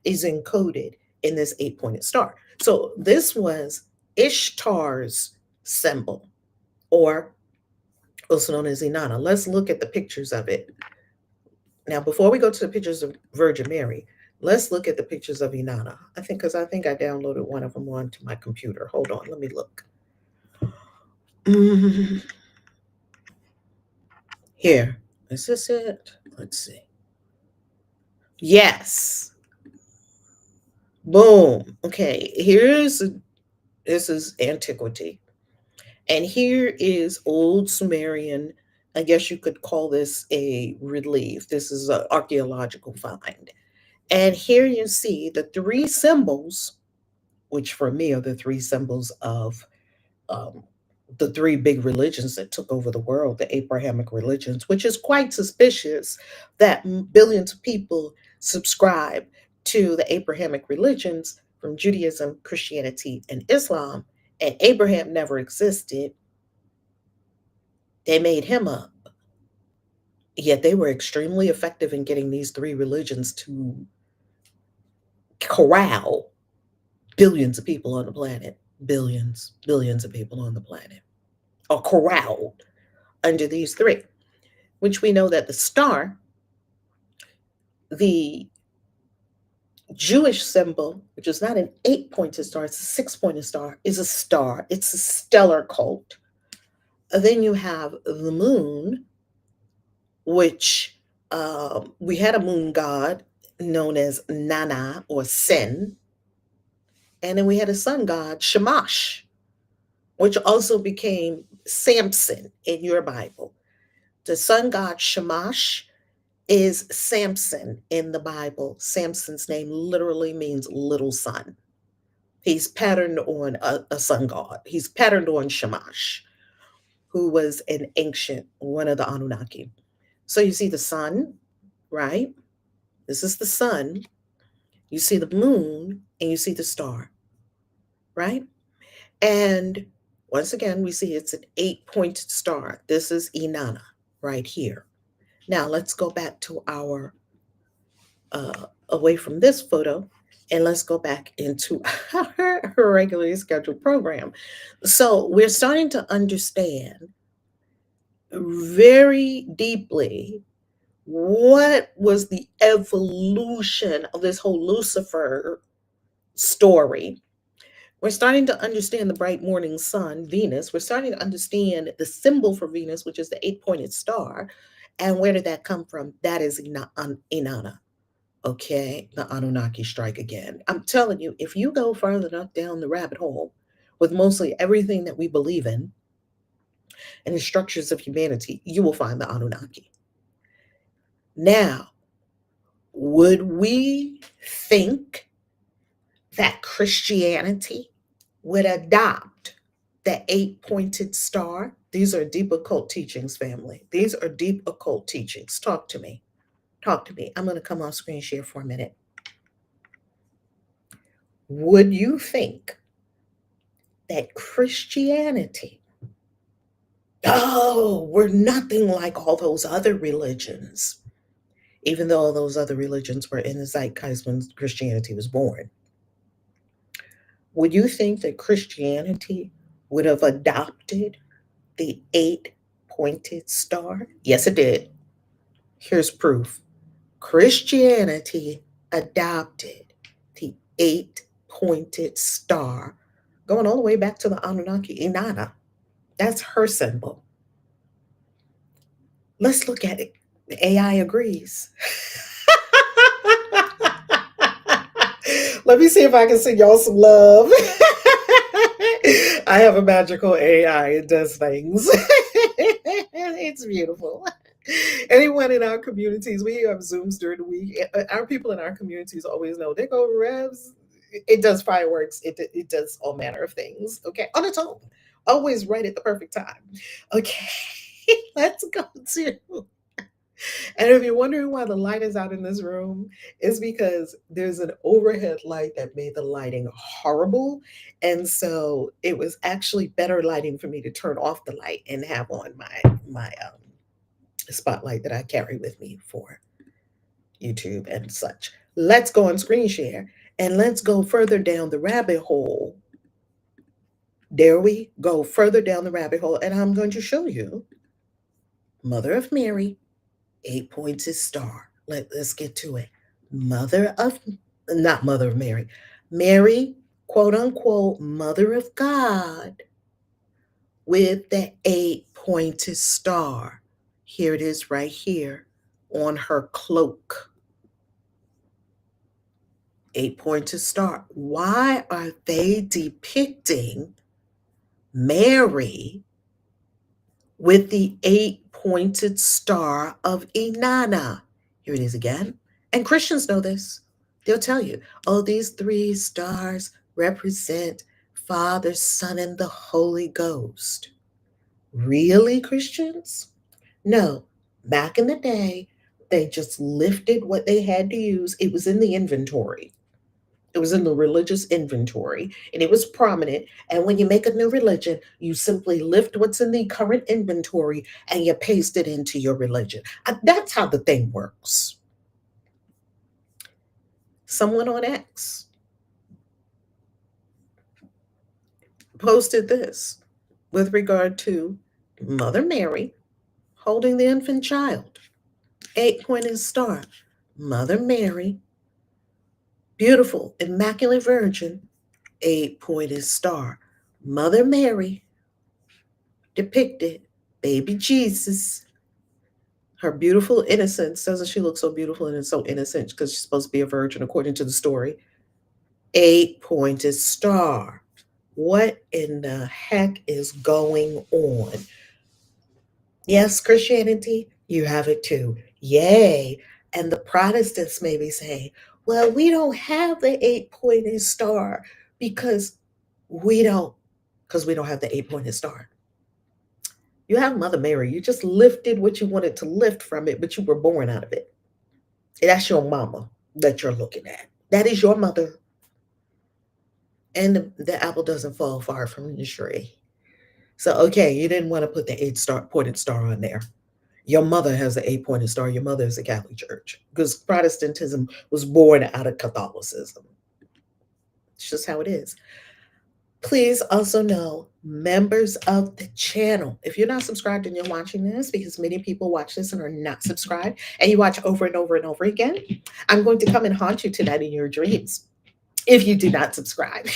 is encoded in this 8-pointed star. So this was Ishtar's symbol, or also known as Inanna. Let's look at the pictures of it. Now, before we go to the pictures of Virgin Mary, let's look at the pictures of Inanna. I think I downloaded one of them onto my computer. Hold on, let me look. Here, is this it? Let's see. Yes. Boom. Okay, this is antiquity. And here is old Sumerian. I guess you could call this a relief. This is an archaeological find. And here you see the three symbols, which for me are the three symbols of um, the three big religions that took over the world, the Abrahamic religions, which is quite suspicious that billions of people subscribe to the Abrahamic religions from Judaism, Christianity, and Islam. And Abraham never existed. They made him up. Yet they were extremely effective in getting these three religions to corral billions of people on the planet. Billions of people on the planet are corralled under these three, which we know that the star, the Jewish symbol, which is not an 8-pointed star, it's a 6-pointed star, is a star. It's a stellar cult. Then you have the moon, which we had a moon god known as Nana or Sin. And then we had a sun god, Shamash, which also became Samson in your Bible. The sun god Shamash is Samson in the Bible. Samson's name literally means little sun. He's patterned on a sun god. He's patterned on Shamash, who was an ancient, one of the Anunnaki. So you see the sun, right? This is the sun. You see the moon and you see the star, right? And once again, we see it's an 8-pointed star. This is Inanna right here. Now let's go back to our away from this photo, and let's go back into our regularly scheduled program. So we're starting to understand very deeply what was the evolution of this whole Lucifer story. We're starting to understand the bright morning sun, Venus. We're starting to understand the symbol for Venus, which is the 8-pointed star. And where did that come from? That is Inanna. Okay, the Anunnaki strike again. I'm telling you, if you go further enough down the rabbit hole with mostly everything that we believe in and the structures of humanity, you will find the Anunnaki. Now, would we think that Christianity would adopt the 8-pointed star? These are deep occult teachings, family. These are deep occult teachings. Talk to me. Talk to me. I'm going to come off screen share for a minute. Would you think that Christianity, oh, we're nothing like all those other religions, even though all those other religions were in the zeitgeist when Christianity was born? Would you think that Christianity would have adopted the 8-pointed star? Yes, it did. Here's proof. Christianity adopted the 8-pointed star, going all the way back to the Anunnaki, Inanna. That's her symbol. Let's look at it. The AI agrees. Let me see if I can send y'all some love. I have a magical AI. It does things. It's beautiful. Anyone in our communities, we have Zooms during the week. Our people in our communities always know they go revs. It does fireworks. It does all manner of things. Okay, on its own. Always right at the perfect time. Okay, let's go to. And if you're wondering why the light is out in this room, it's because there's an overhead light that made the lighting horrible. And so it was actually better lighting for me to turn off the light and have on my spotlight that I carry with me for YouTube and such. Let's go on screen share and let's go further down the rabbit hole. There we go, further down the rabbit hole, and I'm going to show you Mother of Mary, 8-pointed star. Let's get to it. Not Mother of Mary, Mary, quote unquote, Mother of God, with the 8-pointed star. Here it is right here on her cloak. 8-pointed star. Why are they depicting Mary with the 8-pointed star of Inanna? Here it is again. And Christians know this. They'll tell you, oh, these 3 stars represent Father, Son, and the Holy Ghost. Really, Christians? No. Back in the day, they just lifted what they had to use. It was in the inventory. It was in the religious inventory and it was prominent. And when you make a new religion, you simply lift what's in the current inventory and you paste it into your religion. That's how the thing works. Someone on X posted this with regard to Mother Mary holding the infant child. 8-pointed star. Mother Mary, beautiful, immaculate virgin, 8-pointed star. Mother Mary depicted baby Jesus. Her beautiful innocence. Doesn't she look so beautiful and so innocent because she's supposed to be a virgin according to the story? 8-pointed star. What in the heck is going on? Yes, Christianity, you have it too. Yay. And the Protestants may be saying, well, we don't have the 8-pointed star because we don't have the 8-pointed star. You have Mother Mary. You just lifted what you wanted to lift from it, but you were born out of it. That's your mama that you're looking at. That is your mother. And the apple doesn't fall far from the tree. So, okay, you didn't want to put the 8-pointed star on there. Your mother has the 8-pointed star. Your mother is the Catholic Church because Protestantism was born out of Catholicism. It's just how it is. Please also know, members of the channel, if you're not subscribed and you're watching this, because many people watch this and are not subscribed, and you watch over and over and over again, I'm going to come and haunt you tonight in your dreams if you do not subscribe.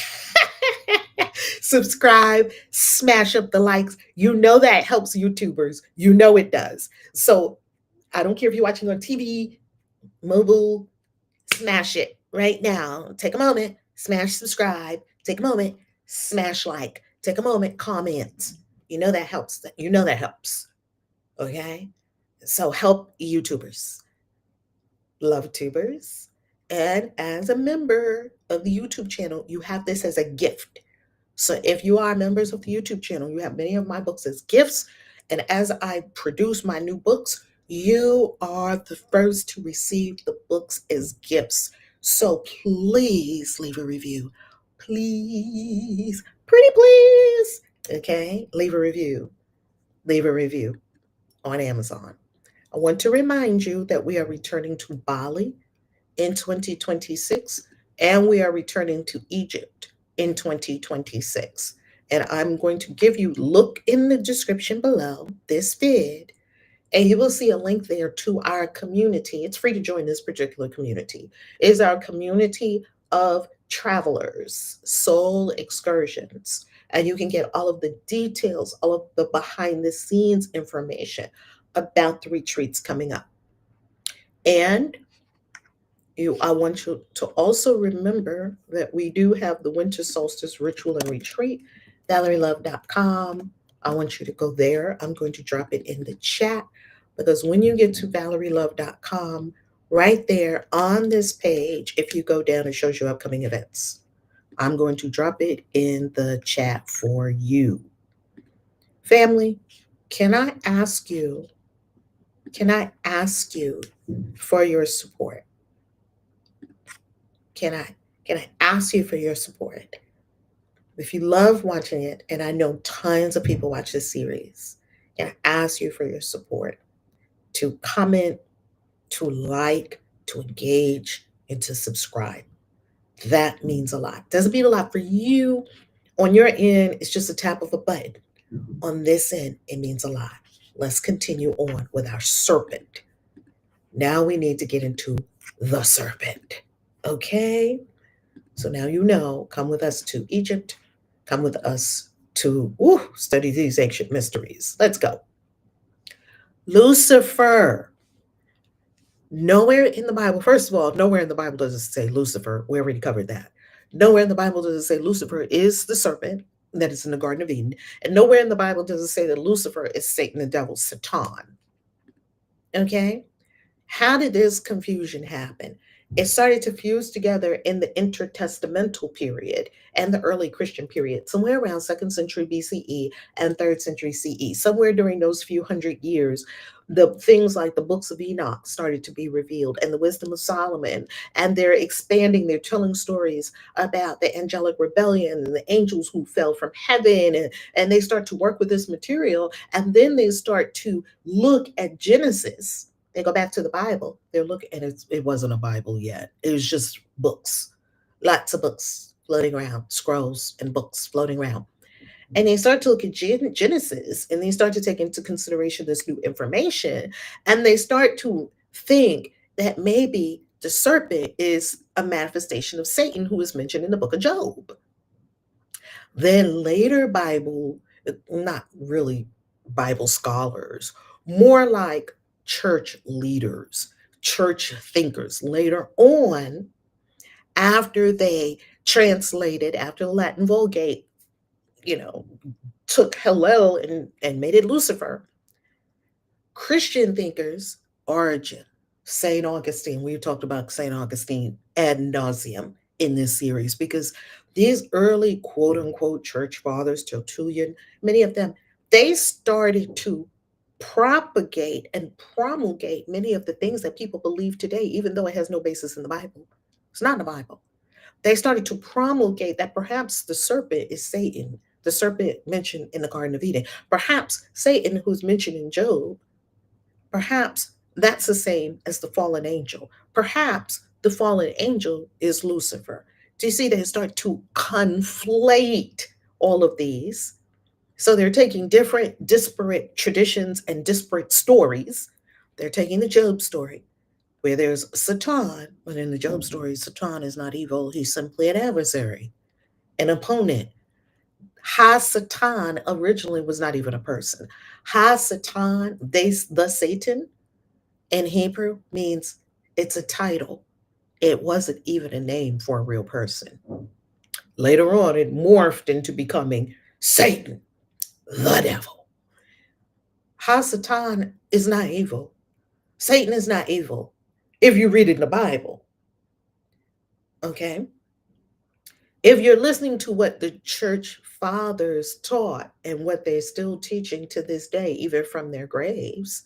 Subscribe, smash up the likes. You know that helps YouTubers. You know it does. So I don't care if you're watching on TV, mobile, smash it right now. Take a moment, smash subscribe. Take a moment, smash like. Take a moment, comment. You know that helps. You know that helps. Okay? So help YouTubers, love tubers. And as a member of the YouTube channel, you have this as a gift. So if you are members of the YouTube channel, you have many of my books as gifts. And as I produce my new books, you are the first to receive the books as gifts. So please leave a review. Please, pretty please. Okay, leave a review. Leave a review on Amazon. I want to remind you that we are returning to Bali in 2026, and we are returning to Egypt in 2026. And I'm going to look in the description below this vid, and you will see a link there to our community. It's free to join this particular community. It is our community of travelers, soul excursions. And you can get all of the details, all of the behind the scenes information about the retreats coming up. And I want you to also remember that we do have the winter solstice ritual and retreat, valerielove.com. I want you to go there. I'm going to drop it in the chat because when you get to valerielove.com, right there on this page, if you go down, it shows you upcoming events. I'm going to drop it in the chat for you. Family, can I ask you for your support? Can I ask you for your support? If you love watching it, and I know tons of people watch this series, can I ask you for your support to comment, to like, to engage, and to subscribe? That means a lot. Doesn't mean a lot for you. On your end, it's just a tap of a button. On this end, it means a lot. Let's continue on with our serpent. Now we need to get into the serpent. Okay? So now you know, come with us to Egypt. Come with us to study these ancient mysteries. Let's go. Lucifer. Nowhere in the Bible, first of all, nowhere in the Bible does it say Lucifer. We already covered that. Nowhere in the Bible does it say Lucifer is the serpent that is in the Garden of Eden. And nowhere in the Bible does it say that Lucifer is Satan, the devil, Satan. Okay? How did this confusion happen? It started to fuse together in the intertestamental period and the early Christian period, somewhere around 2nd century BCE and 3rd century CE. Somewhere during those few hundred years, the things like the books of Enoch started to be revealed and the wisdom of Solomon, and they're expanding, they're telling stories about the angelic rebellion and the angels who fell from heaven, and they start to work with this material, and then they start to look at Genesis. They go back to the Bible. They're looking, and it wasn't a Bible yet. It was just books, lots of books floating around, scrolls and books floating around. And they start to look at Genesis, and they start to take into consideration this new information, and they start to think that maybe the serpent is a manifestation of Satan, who is mentioned in the book of Job. Then later Bible, not really Bible scholars, more like church leaders, church thinkers later on, after they translated, after the Latin Vulgate, took Hillel and made it Lucifer, Christian thinkers, Origin, St. Augustine, we've talked about St. Augustine ad nauseum in this series, because these early quote unquote church fathers, Tertullian, many of them, they started to propagate and promulgate many of the things that people believe today, even though it has no basis in the Bible. It's not in the Bible. They started to promulgate that perhaps the serpent is Satan, the serpent mentioned in the Garden of Eden. Perhaps Satan, who's mentioned in Job, perhaps that's the same as the fallen angel. Perhaps the fallen angel is Lucifer. Do you see they start to conflate all of these? So they're taking different disparate traditions and disparate stories. They're taking the Job story, where there's Satan, but in the Job story, Satan is not evil. He's simply an adversary, an opponent. Ha-Satan originally was not even a person. Ha-Satan, the Satan, in Hebrew means it's a title. It wasn't even a name for a real person. Later on, it morphed into becoming Satan, the devil. Ha-Satan is not evil. Satan is not evil if you read it in the Bible. Okay? If you're listening to what the church fathers taught and what they're still teaching to this day, even from their graves,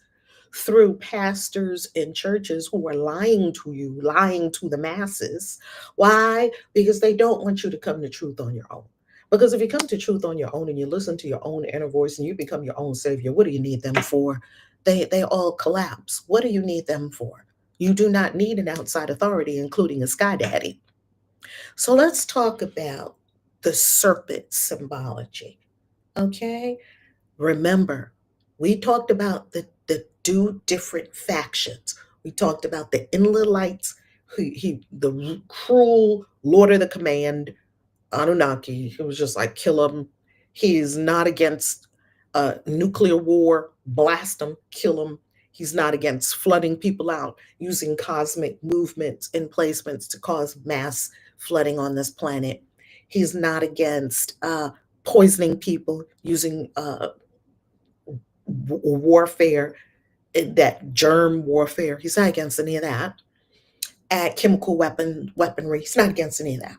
through pastors in churches who are lying to you, lying to the masses. Why? Because they don't want you to come to truth on your own. Because if you come to truth on your own and you listen to your own inner voice and you become your own savior, what do you need them for? They all collapse. What do you need them for? You do not need an outside authority, including a sky daddy. So let's talk about the serpent symbology. Okay? Remember, we talked about the two different factions. We talked about the Enlilites, the cruel Lord of the Command, Anunnaki, who was just like, kill them. He's not against nuclear war, blast them, kill them. He's not against flooding people out, using cosmic movements and placements to cause mass flooding on this planet. He's not against poisoning people, using warfare, that germ warfare. He's not against any of that. Chemical weaponry. He's not against any of that.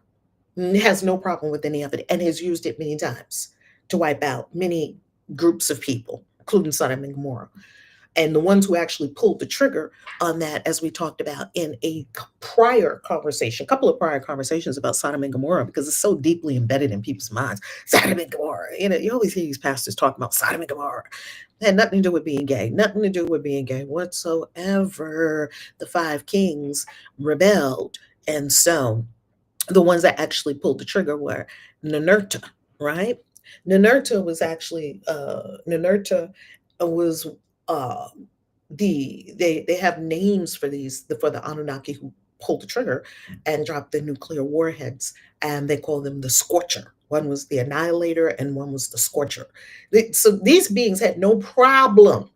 He has no problem with any of it, and has used it many times to wipe out many groups of people, including Sodom and Gomorrah. And the ones who actually pulled the trigger on that, as we talked about in a prior conversation, a couple of prior conversations about Sodom and Gomorrah, because it's so deeply embedded in people's minds. Sodom and Gomorrah. You always hear these pastors talking about Sodom and Gomorrah. It had nothing to do with being gay, nothing to do with being gay whatsoever. The five kings rebelled. And so the ones that actually pulled the trigger were Ninurta, right? Ninurta was actually, Ninurta was they have names for the Anunnaki who pulled the trigger and dropped the nuclear warheads, and they call them the Scorcher. One was the Annihilator and one was the Scorcher. So these beings had no problem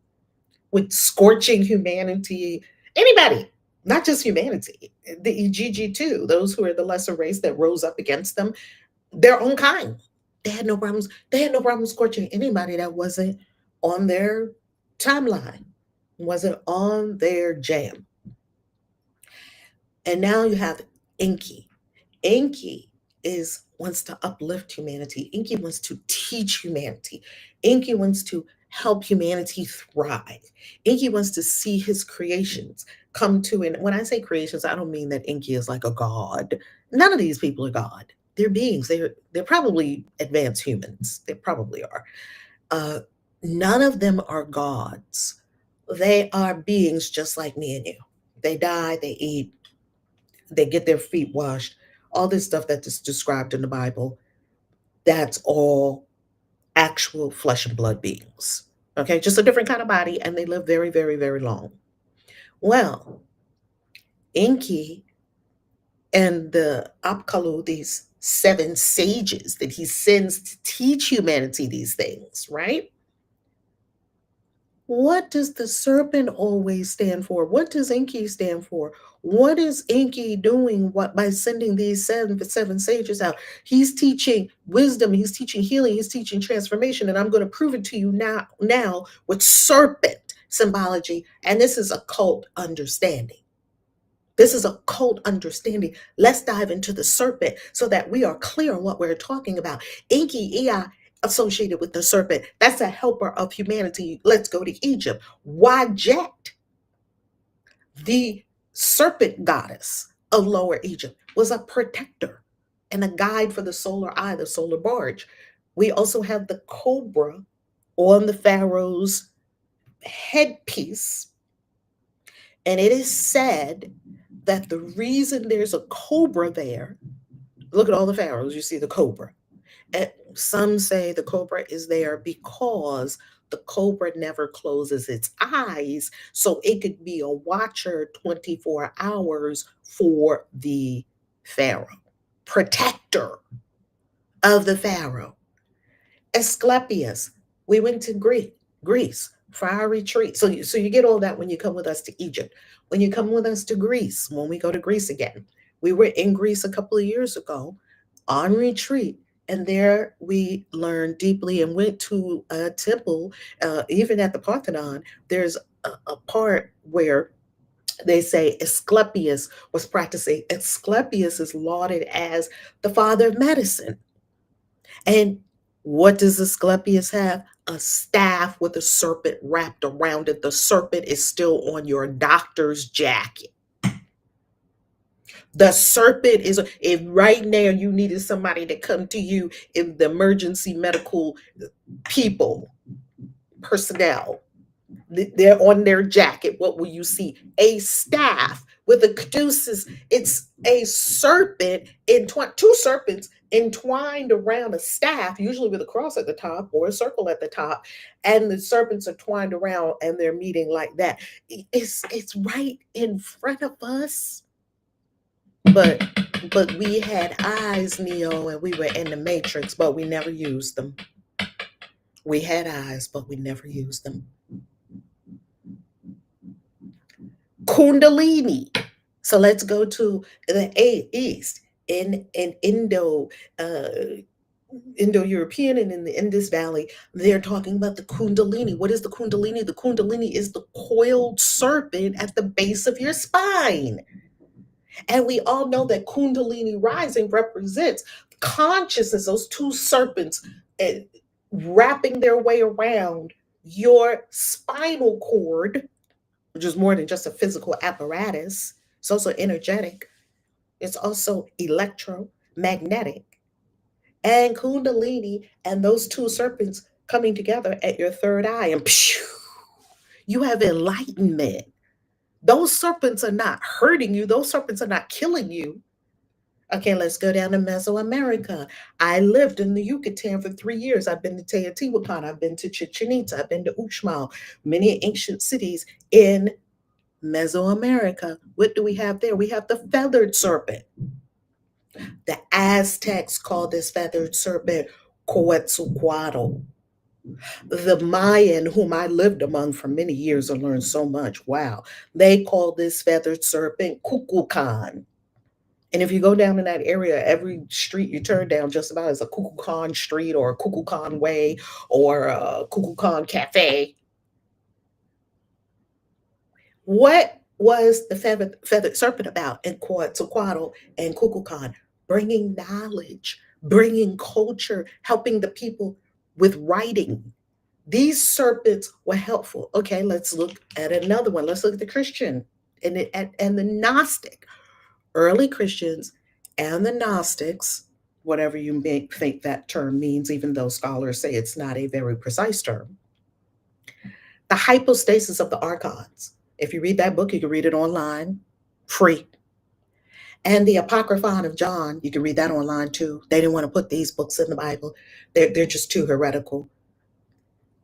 with scorching humanity, anybody, Not just humanity, the EGG too, those who are the lesser race that rose up against them, their own kind. They had no problems. They had no problem scorching anybody that wasn't on their timeline, wasn't on their jam. And now you have Inky. Inky is wants to uplift humanity. Inky wants to teach humanity. Inky wants to help humanity thrive. Inky wants to see his creations come to, and when I say creations, I don't mean that Inky is like a god. None of these people are God. They're beings. They're probably advanced humans. They probably are. Uh, None of them are gods. They are beings just like me and you. They die, they eat, they get their feet washed, all this stuff that is described in the Bible. That's all actual flesh and blood beings. Okay, just a different kind of body, and they live very, very, very long. Well, Enki and the Apkallu, these 7 sages that he sends to teach humanity these things, right? What does the serpent always stand for? What does Enki stand for? What is Enki doing by sending these seven sages out? He's teaching wisdom, he's teaching healing, he's teaching transformation, and I'm going to prove it to you now with serpent symbology, and this is occult understanding. This is occult understanding. Let's dive into the serpent so that we are clear on what we're talking about. Enki, Ea, associated with the serpent. That's a helper of humanity. Let's go to Egypt. Wajet, the serpent goddess of Lower Egypt, was a protector and a guide for the solar eye, the solar barge. We also have the cobra on the pharaoh's headpiece. And it is said that the reason there's a cobra there, look at all the pharaohs, you see the cobra. And some say the cobra is there because the cobra never closes its eyes, so it could be a watcher 24 hours for the pharaoh, protector of the pharaoh. Asclepius, we went to Greece for our retreat. So you get all that when you come with us to Egypt. When you come with us to Greece, when we go to Greece again, we were in Greece a couple of years ago on retreat. And there we learned deeply and went to a temple, even at the Parthenon. There's a part where they say Asclepius was practicing. Asclepius is lauded as the father of medicine. And what does Asclepius have? A staff with a serpent wrapped around it. The serpent is still on your doctor's jacket. The serpent is, if right now you needed somebody to come to you in the emergency medical personnel, they're on their jacket, what will you see? A staff with a caduceus. It's a serpent, two serpents entwined around a staff, usually with a cross at the top or a circle at the top, and the serpents are twined around and they're meeting like that. It's right in front of us. But we had eyes, Neo, and we were in the matrix, but we never used them. We had eyes, but we never used them. Kundalini. So let's go to the East in Indo-European and in the Indus Valley. They're talking about the Kundalini. What is the Kundalini? The Kundalini is the coiled serpent at the base of your spine. And we all know that Kundalini rising represents consciousness, those two serpents wrapping their way around your spinal cord, which is more than just a physical apparatus. It's also energetic. It's also electromagnetic. And Kundalini and those two serpents coming together at your third eye, and you have enlightenment. Those serpents are not hurting you. Those serpents are not killing you. Okay, let's go down to Mesoamerica. I lived in the Yucatan for 3 years. I've been to Teotihuacan. I've been to Chichen Itza. I've been to Uxmal, many ancient cities in Mesoamerica. What do we have there? We have the feathered serpent. The Aztecs called this feathered serpent Quetzalcoatl. The Mayan, whom I lived among for many years and learned so much, wow, they call this feathered serpent Kukulkan. And if you go down in that area, every street you turn down just about is a Kukulkan street or a Kukulkan way or a Kukulkan cafe. What was the feathered serpent about in Quetzalcoatl and Kukulkan? Bringing knowledge, bringing culture, helping the people with writing. These serpents were helpful. Okay, let's look at another one. Let's look at the Christian and the Gnostic. Early Christians and the Gnostics, whatever you may think that term means, even though scholars say it's not a very precise term, the hypostasis of the archons. If you read that book, you can read it online, free. And the Apocryphon of John, you can read that online too. They didn't want to put these books in the Bible. They're just too heretical.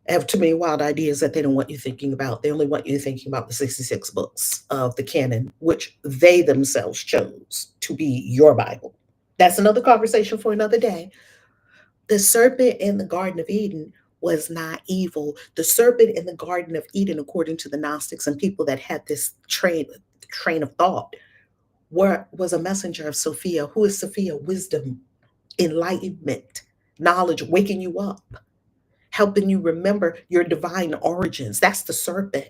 Have too many wild ideas that they don't want you thinking about. They only want you thinking about the 66 books of the canon, which they themselves chose to be your Bible. That's another conversation for another day. The serpent in the Garden of Eden was not evil. The serpent in the Garden of Eden, according to the Gnostics and people that had this train of thought, was a messenger of Sophia. Who is Sophia? Wisdom, enlightenment, knowledge, waking you up, helping you remember your divine origins. That's the serpent.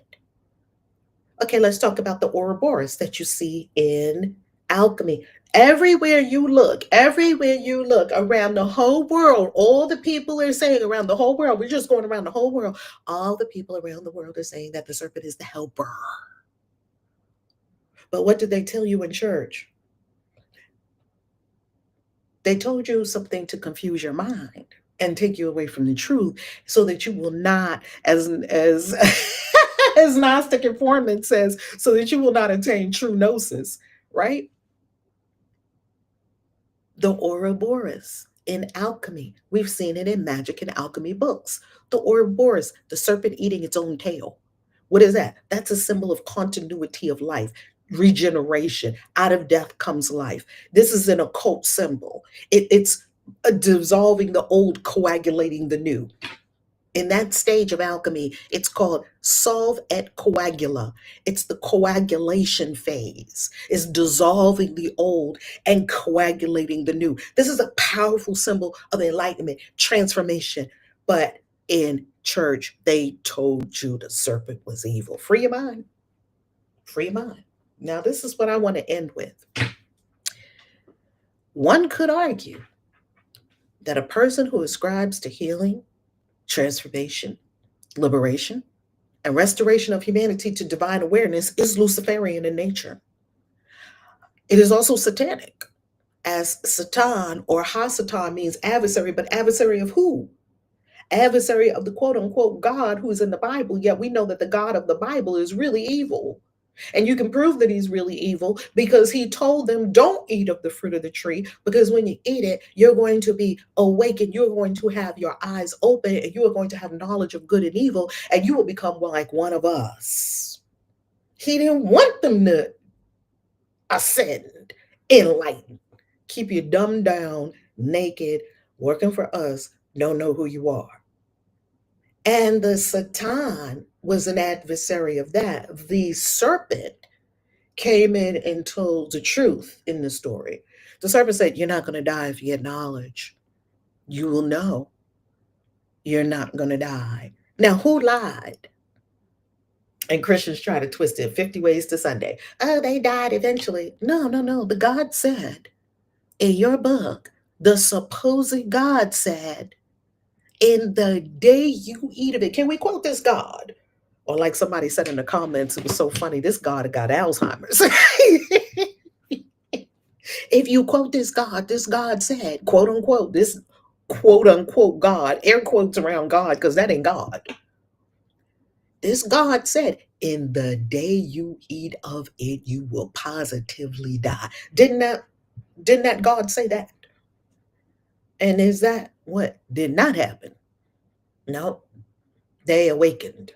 Okay, let's talk about the Ouroboros that you see in alchemy. Everywhere you look around the whole world, all the people are saying around the whole world, we're just going around the whole world, all the people around the world are saying that the serpent is the helper. But what did they tell you in church? They told you something to confuse your mind and take you away from the truth so that you will not, as as Gnostic informant says, so that you will not attain true gnosis, right? The Ouroboros in alchemy. We've seen it in magic and alchemy books. The Ouroboros, the serpent eating its own tail. What is that? That's a symbol of continuity of life, regeneration. Out of death comes life. This is an occult symbol. It's dissolving the old, coagulating the new. In that stage of alchemy, it's called solve et coagula. It's the coagulation phase. It's dissolving the old and coagulating the new. This is a powerful symbol of enlightenment, transformation. But in church, they told you the serpent was evil. Free your mind. Free your mind. Now, this is what I want to end with. One could argue that a person who ascribes to healing, transformation, liberation, and restoration of humanity to divine awareness is Luciferian in nature. It is also satanic, as Satan or Ha-Satan means adversary, but adversary of who? Adversary of the quote unquote God who is in the Bible, yet we know that the God of the Bible is really evil. And you can prove that he's really evil because he told them, don't eat of the fruit of the tree, because when you eat it, you're going to be awakened. You're going to have your eyes open and you are going to have knowledge of good and evil, and you will become like one of us. He didn't want them to ascend, enlighten, keep you dumbed down, naked, working for us, don't know who you are. And the Satan was an adversary of that. The serpent came in and told the truth in the story. The serpent said, you're not going to die if you get knowledge. You will know you're not going to die. Now, who lied? And Christians try to twist it 50 ways to Sunday. Oh, they died eventually. No. The God said in your book, the supposed God said, in the day you eat of it. Can we quote this God? Or like somebody said in the comments, it was so funny, this God got Alzheimer's. If you quote this God said, quote unquote, this quote unquote God, air quotes around God, because that ain't God. This God said, in the day you eat of it, you will positively die. Didn't that God say that? And is that what did not happen? No, they awakened.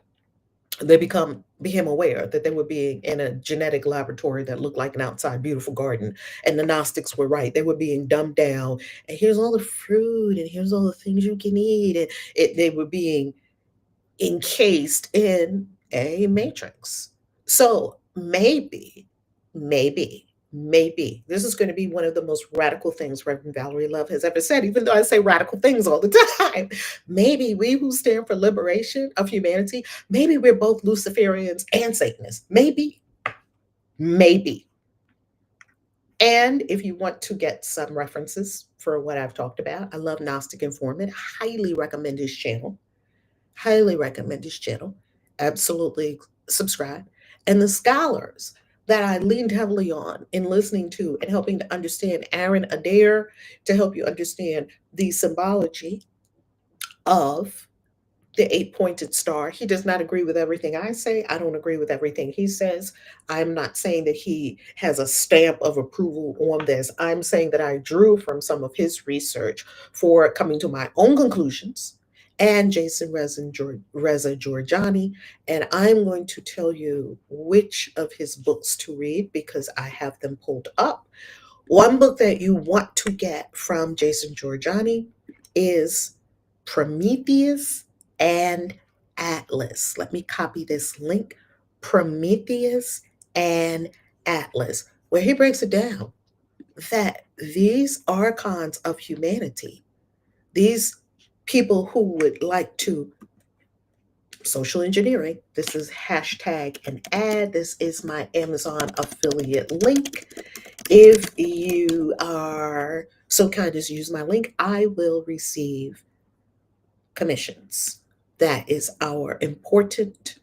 They become became aware that they were being in a genetic laboratory that looked like an outside beautiful garden, and the Gnostics were right. They were being dumbed down, and here's all the fruit, and here's all the things you can eat, and they were being encased in a matrix. So maybe this is going to be one of the most radical things Reverend Valerie Love has ever said, even though I say radical things all the time. Maybe we who stand for liberation of humanity, maybe we're both Luciferians and Satanists. Maybe. And if you want to get some references for what I've talked about, I love Gnostic Informant. Highly recommend his channel. Highly recommend his channel. Absolutely subscribe. And the scholars that I leaned heavily on in listening to and helping to understand Aaron Adair, to help you understand the symbology of the eight-pointed star. He does not agree with everything I say. I don't agree with everything he says. I'm not saying that he has a stamp of approval on this. I'm saying that I drew from some of his research for coming to my own conclusions, and Jason Reza Giorgiani. And I'm going to tell you which of his books to read because I have them pulled up. One book that you want to get from Jason Giorgiani is Prometheus and Atlas. Let me copy this link. Prometheus and Atlas, where he breaks it down that these archons of humanity, these people who would like to social engineering, this is hashtag an ad. This is my Amazon affiliate link. If you are so kind as use my link, I will receive commissions. That is our important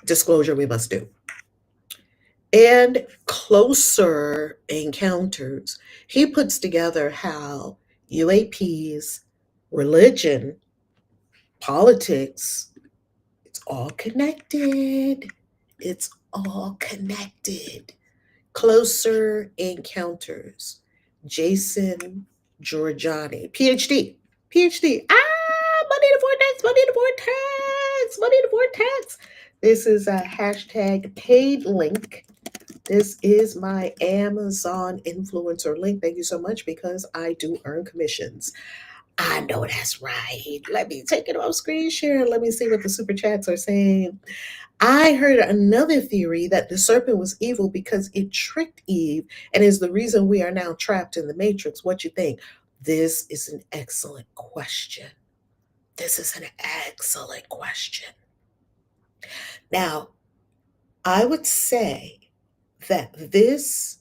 disclosure we must do. And Closer Encounters, he puts together how UAPs, religion, politics, it's all connected. It's all connected. Closer Encounters. Jason Giorgiani, PhD. PhD. Money in the vortex, money in the vortex, money in the vortex. This is a hashtag paid link. This is my Amazon influencer link. Thank you so much because I do earn commissions. I know that's right. Let me take it off screen share. Let me see what the super chats are saying. I heard another theory that the serpent was evil because it tricked Eve and is the reason we are now trapped in the matrix. What you think? This is an excellent question. This is an excellent question. Now, I would say that this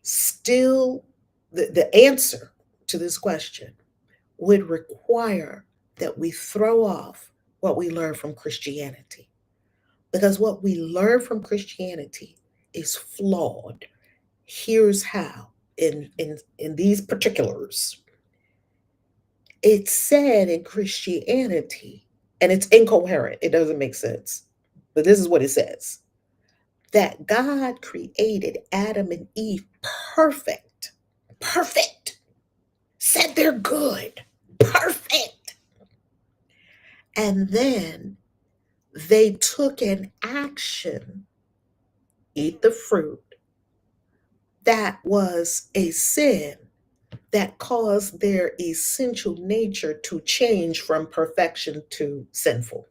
still, the answer to this question would require that we throw off what we learn from Christianity. Because what we learn from Christianity is flawed. Here's how, in these particulars. It's said in Christianity, and it's incoherent, it doesn't make sense, but this is what it says, that God created Adam and Eve perfect, said they're good, perfect. And then they took an action, eat the fruit, that was a sin that caused their essential nature to change from perfection to sinful.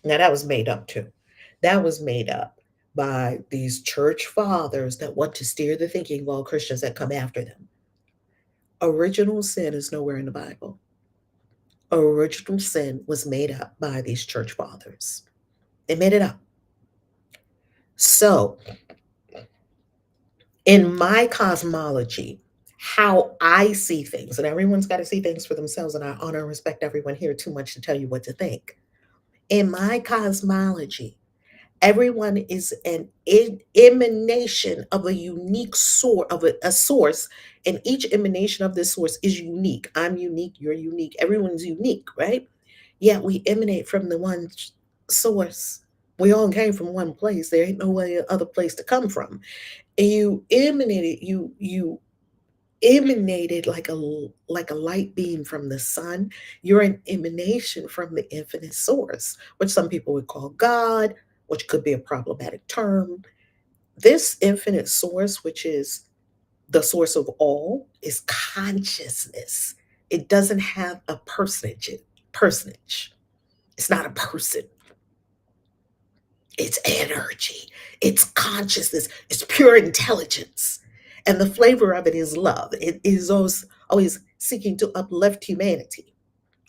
Now, that was made up too. That was made up by these church fathers that want to steer the thinking of all Christians that come after them. Original sin is nowhere in the Bible. Original sin was made up by these church fathers. They made it up. So, in my cosmology, how I see things, and everyone's got to see things for themselves, and I honor and respect everyone here too much to tell you what to think. In my cosmology, everyone is an emanation of a unique source, of a source, and each emanation of this source is unique. I'm unique, you're unique, everyone's unique, right? Yet we emanate from the one source. We all came from one place. There ain't no other place to come from. And you emanated, you emanated like a light beam from the sun. You're an emanation from the infinite source, which some people would call God, which could be a problematic term. This infinite source, which is the source of all, is consciousness. It doesn't have a personage. It's not a person. It's energy. It's consciousness. It's pure intelligence. And the flavor of it is love. It is always seeking to uplift humanity.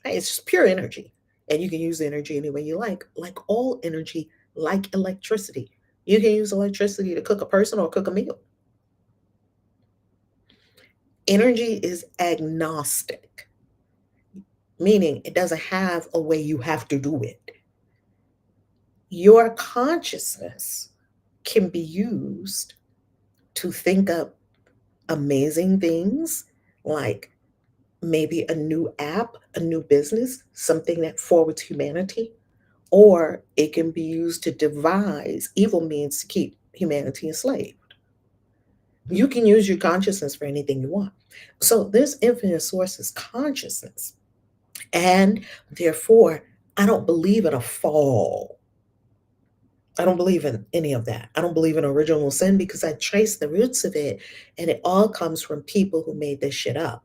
Right? It's just pure energy. And you can use the energy any way you like all energy, like electricity. You can use electricity to cook a person or cook a meal. Energy is agnostic, meaning it doesn't have a way you have to do it. Your consciousness can be used to think up amazing things like maybe a new app, a new business, something that forwards humanity, or it can be used to devise evil means to keep humanity enslaved. You can use your consciousness for anything you want. So this infinite source is consciousness. And therefore, I don't believe in a fall. I don't believe in any of that. I don't believe in original sin because I trace the roots of it, and it all comes from people who made this shit up.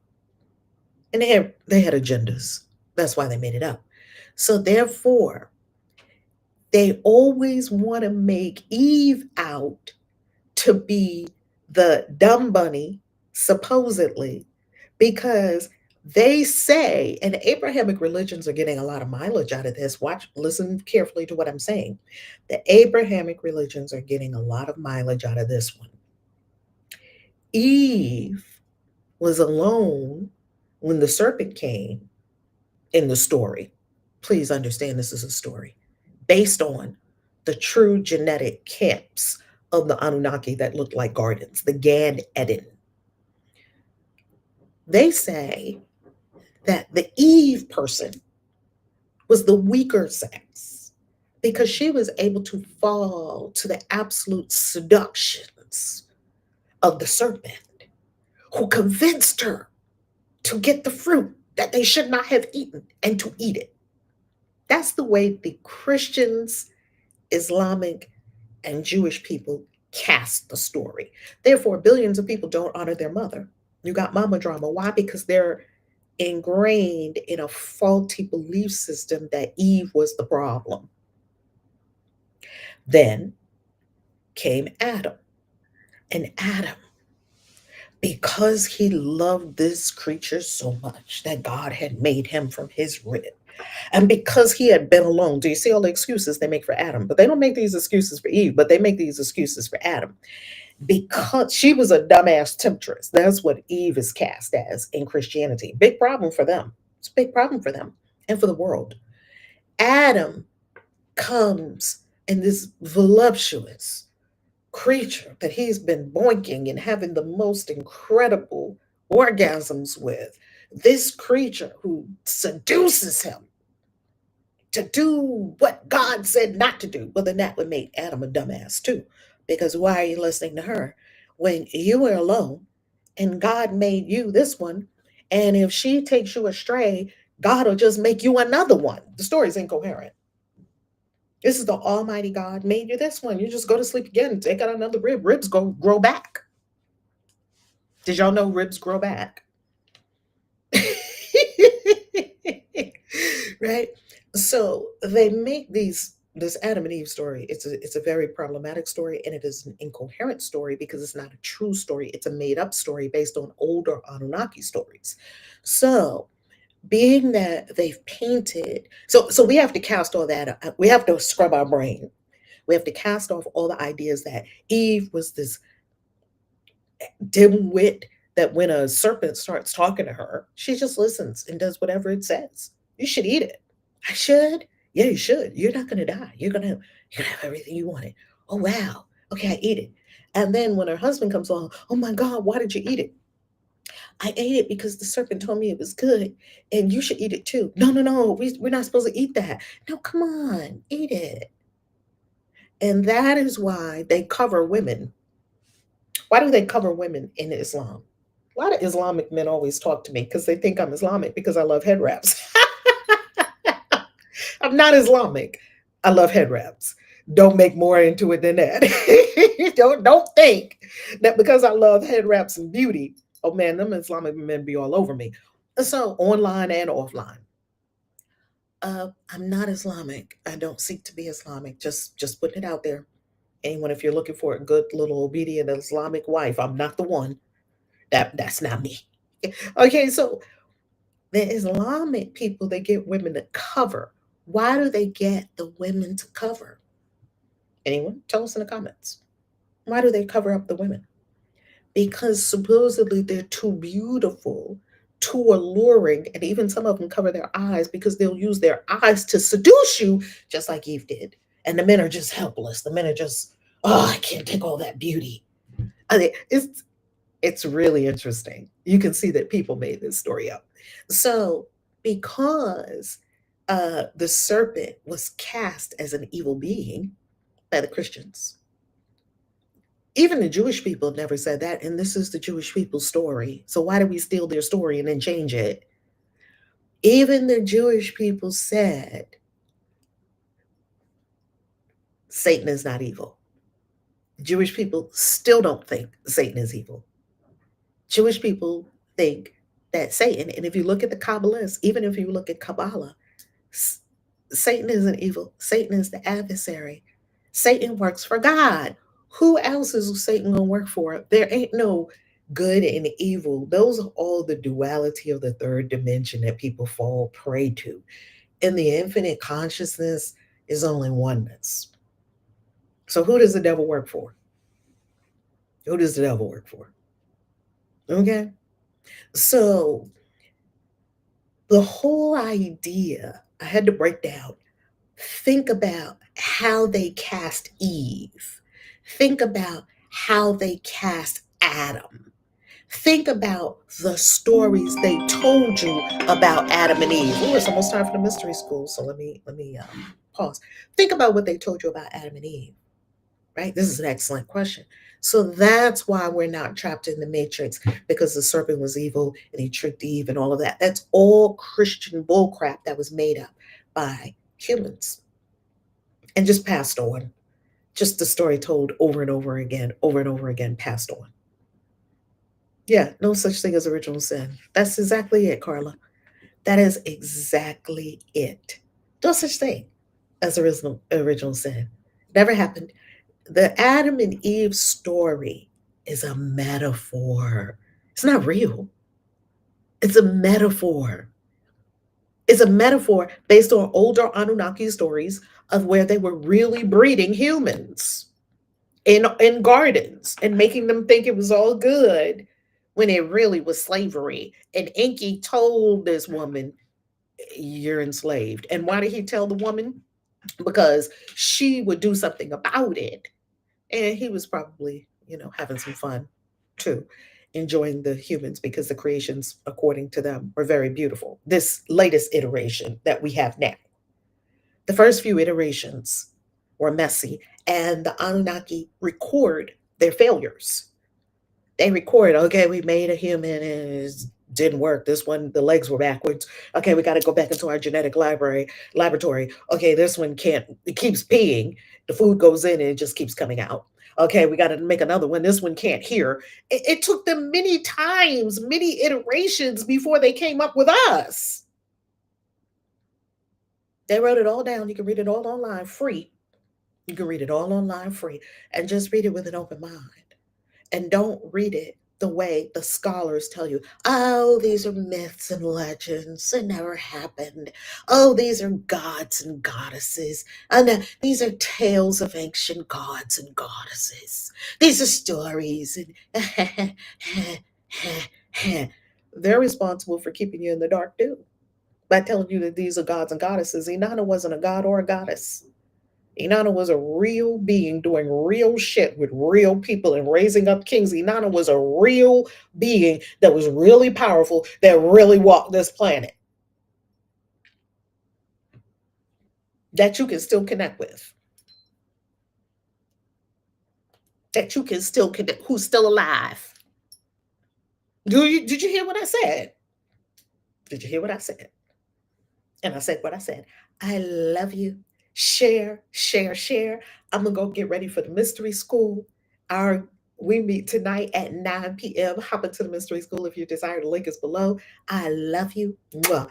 And they had agendas. That's why they made it up. So therefore, they always want to make Eve out to be the dumb bunny, supposedly, because they say, and Abrahamic religions are getting a lot of mileage out of this. Listen carefully to what I'm saying. The Abrahamic religions are getting a lot of mileage out of this one. Eve was alone when the serpent came in the story. Please understand this is a story based on the true genetic camps of the Anunnaki that look like gardens, the Gan Eden. They say that the Eve person was the weaker sex because she was able to fall to the absolute seductions of the serpent, who convinced her to get the fruit that they should not have eaten and to eat it. That's the way the Christians, Islamic, and Jewish people cast the story. Therefore, billions of people don't honor their mother. You got mama drama. Why? Because they're ingrained in a faulty belief system that Eve was the problem. Then came Adam. And Adam, because he loved this creature so much that God had made him from his rib, and because he had been alone, do you see all the excuses they make for Adam? But they don't make these excuses for Eve, but they make these excuses for Adam. Because she was a dumbass temptress. That's what Eve is cast as in Christianity. Big problem for them. It's a big problem for them and for the world. Adam comes in this voluptuous creature that he's been boinking and having the most incredible orgasms with. This creature who seduces him to do what God said not to do. Well, then that would make Adam a dumbass too. Because why are you listening to her when you were alone and God made you this one? And if she takes you astray, God will just make you another one. The story's incoherent. This is the Almighty God made you this one. You just go to sleep again, take out another rib. Ribs grow back. Did y'all know ribs grow back? Right? So they make this Adam and Eve story. It's a very problematic story, and it is an incoherent story because it's not a true story. It's a made up story based on older Anunnaki stories. So being that they've painted, so we have to cast all that. We have to scrub our brain. We have to cast off all the ideas that Eve was this dim wit that when a serpent starts talking to her, she just listens and does whatever it says. You should eat it. I should. Yeah, you should. You're not gonna die. You're gonna have everything you wanted. Oh wow. Okay, I eat it. And then when her husband comes along, oh my God, why did you eat it? I ate it because the serpent told me it was good, and you should eat it too. No, no, no. We're not supposed to eat that. No, come on, eat it. And that is why they cover women. Why do they cover women in Islam? Why do Islamic men always talk to me? Because they think I'm Islamic because I love head wraps. I'm not Islamic. I love head wraps. Don't make more into it than that. don't think that because I love head wraps and beauty, oh man, them Islamic men be all over me. So online and offline. I'm not Islamic. I don't seek to be Islamic. Just putting it out there. Anyone, if you're looking for a good little obedient Islamic wife, I'm not the one. That's not me. Okay, so the Islamic people, they get women to cover. Why do they get the women to cover? Anyone? Tell us in the comments. Why do they cover up the women? Because supposedly they're too beautiful, too alluring, and even some of them cover their eyes because they'll use their eyes to seduce you, just like Eve did. And the men are just helpless. The men are just, oh, I can't take all that beauty. I mean, it's really interesting. You can see that people made this story up. So, because the serpent was cast as an evil being by the Christians, even the Jewish people never said that, and this is the Jewish people's story. So why do we steal their story and then change it? Even the Jewish people said Satan is not evil. Jewish people still don't think Satan is evil. Jewish people think that Satan, and if you look at the Kabbalists, even if you look at Kabbalah, Satan isn't evil. Satan is the adversary. Satan works for God. Who else is Satan going to work for? There ain't no good and evil. Those are all the duality of the third dimension that people fall prey to. In the infinite consciousness is only oneness. So who does the devil work for? Who does the devil work for? Okay. So the whole idea, I had to break down. Think about how they cast Eve. Think about how they cast Adam. Think about the stories they told you about Adam and Eve. Oh, it's almost time for the mystery school, so let me pause. Think about what they told you about Adam and Eve. Right? This is an excellent question. So that's why we're not trapped in the matrix because the serpent was evil and he tricked Eve and all of that. That's all Christian bullcrap that was made up by humans and just passed on. Just the story told over and over again, passed on. Yeah, no such thing as original sin. That's exactly it, Carla. That is exactly it. No such thing as original sin. Never happened. The Adam and Eve story is a metaphor. It's not real. It's a metaphor. It's a metaphor based on older Anunnaki stories of where they were really breeding humans in gardens and making them think it was all good when it really was slavery. And Enki told this woman, you're enslaved. And why did he tell the woman? Because she would do something about it. And he was probably, having some fun too, enjoying the humans because the creations, according to them, were very beautiful. This latest iteration that we have now, the first few iterations were messy, and the Anunnaki record their failures. They record, okay, we made a human and it didn't work. This one, the legs were backwards. Okay, we got to go back into our genetic laboratory. Okay, this one can't, it keeps peeing. The food goes in and it just keeps coming out. Okay, we got to make another one. This one can't hear. It took them many times, many iterations before they came up with us. They wrote it all down. You can read it all online free. You can read it all online free and just read it with an open mind. And don't read it the way the scholars tell you. Oh, these are myths and legends. It never happened. Oh, these are gods and goddesses. And these are tales of ancient gods and goddesses. These are stories. And they're responsible for keeping you in the dark too by telling you that these are gods and goddesses. Inanna wasn't a god or a goddess. Inanna was a real being doing real shit with real people and raising up kings. Inanna was a real being that was really powerful, that really walked this planet, that you can still connect with, that you can still connect, who's still alive. Did you hear what I said? Did you hear what I said? And I said what I said. I love you. Share, share, share. I'm gonna go get ready for the mystery school. Our We meet tonight at 9 p.m. Hop into the mystery school if you desire. The link is below. I love you. Mwah.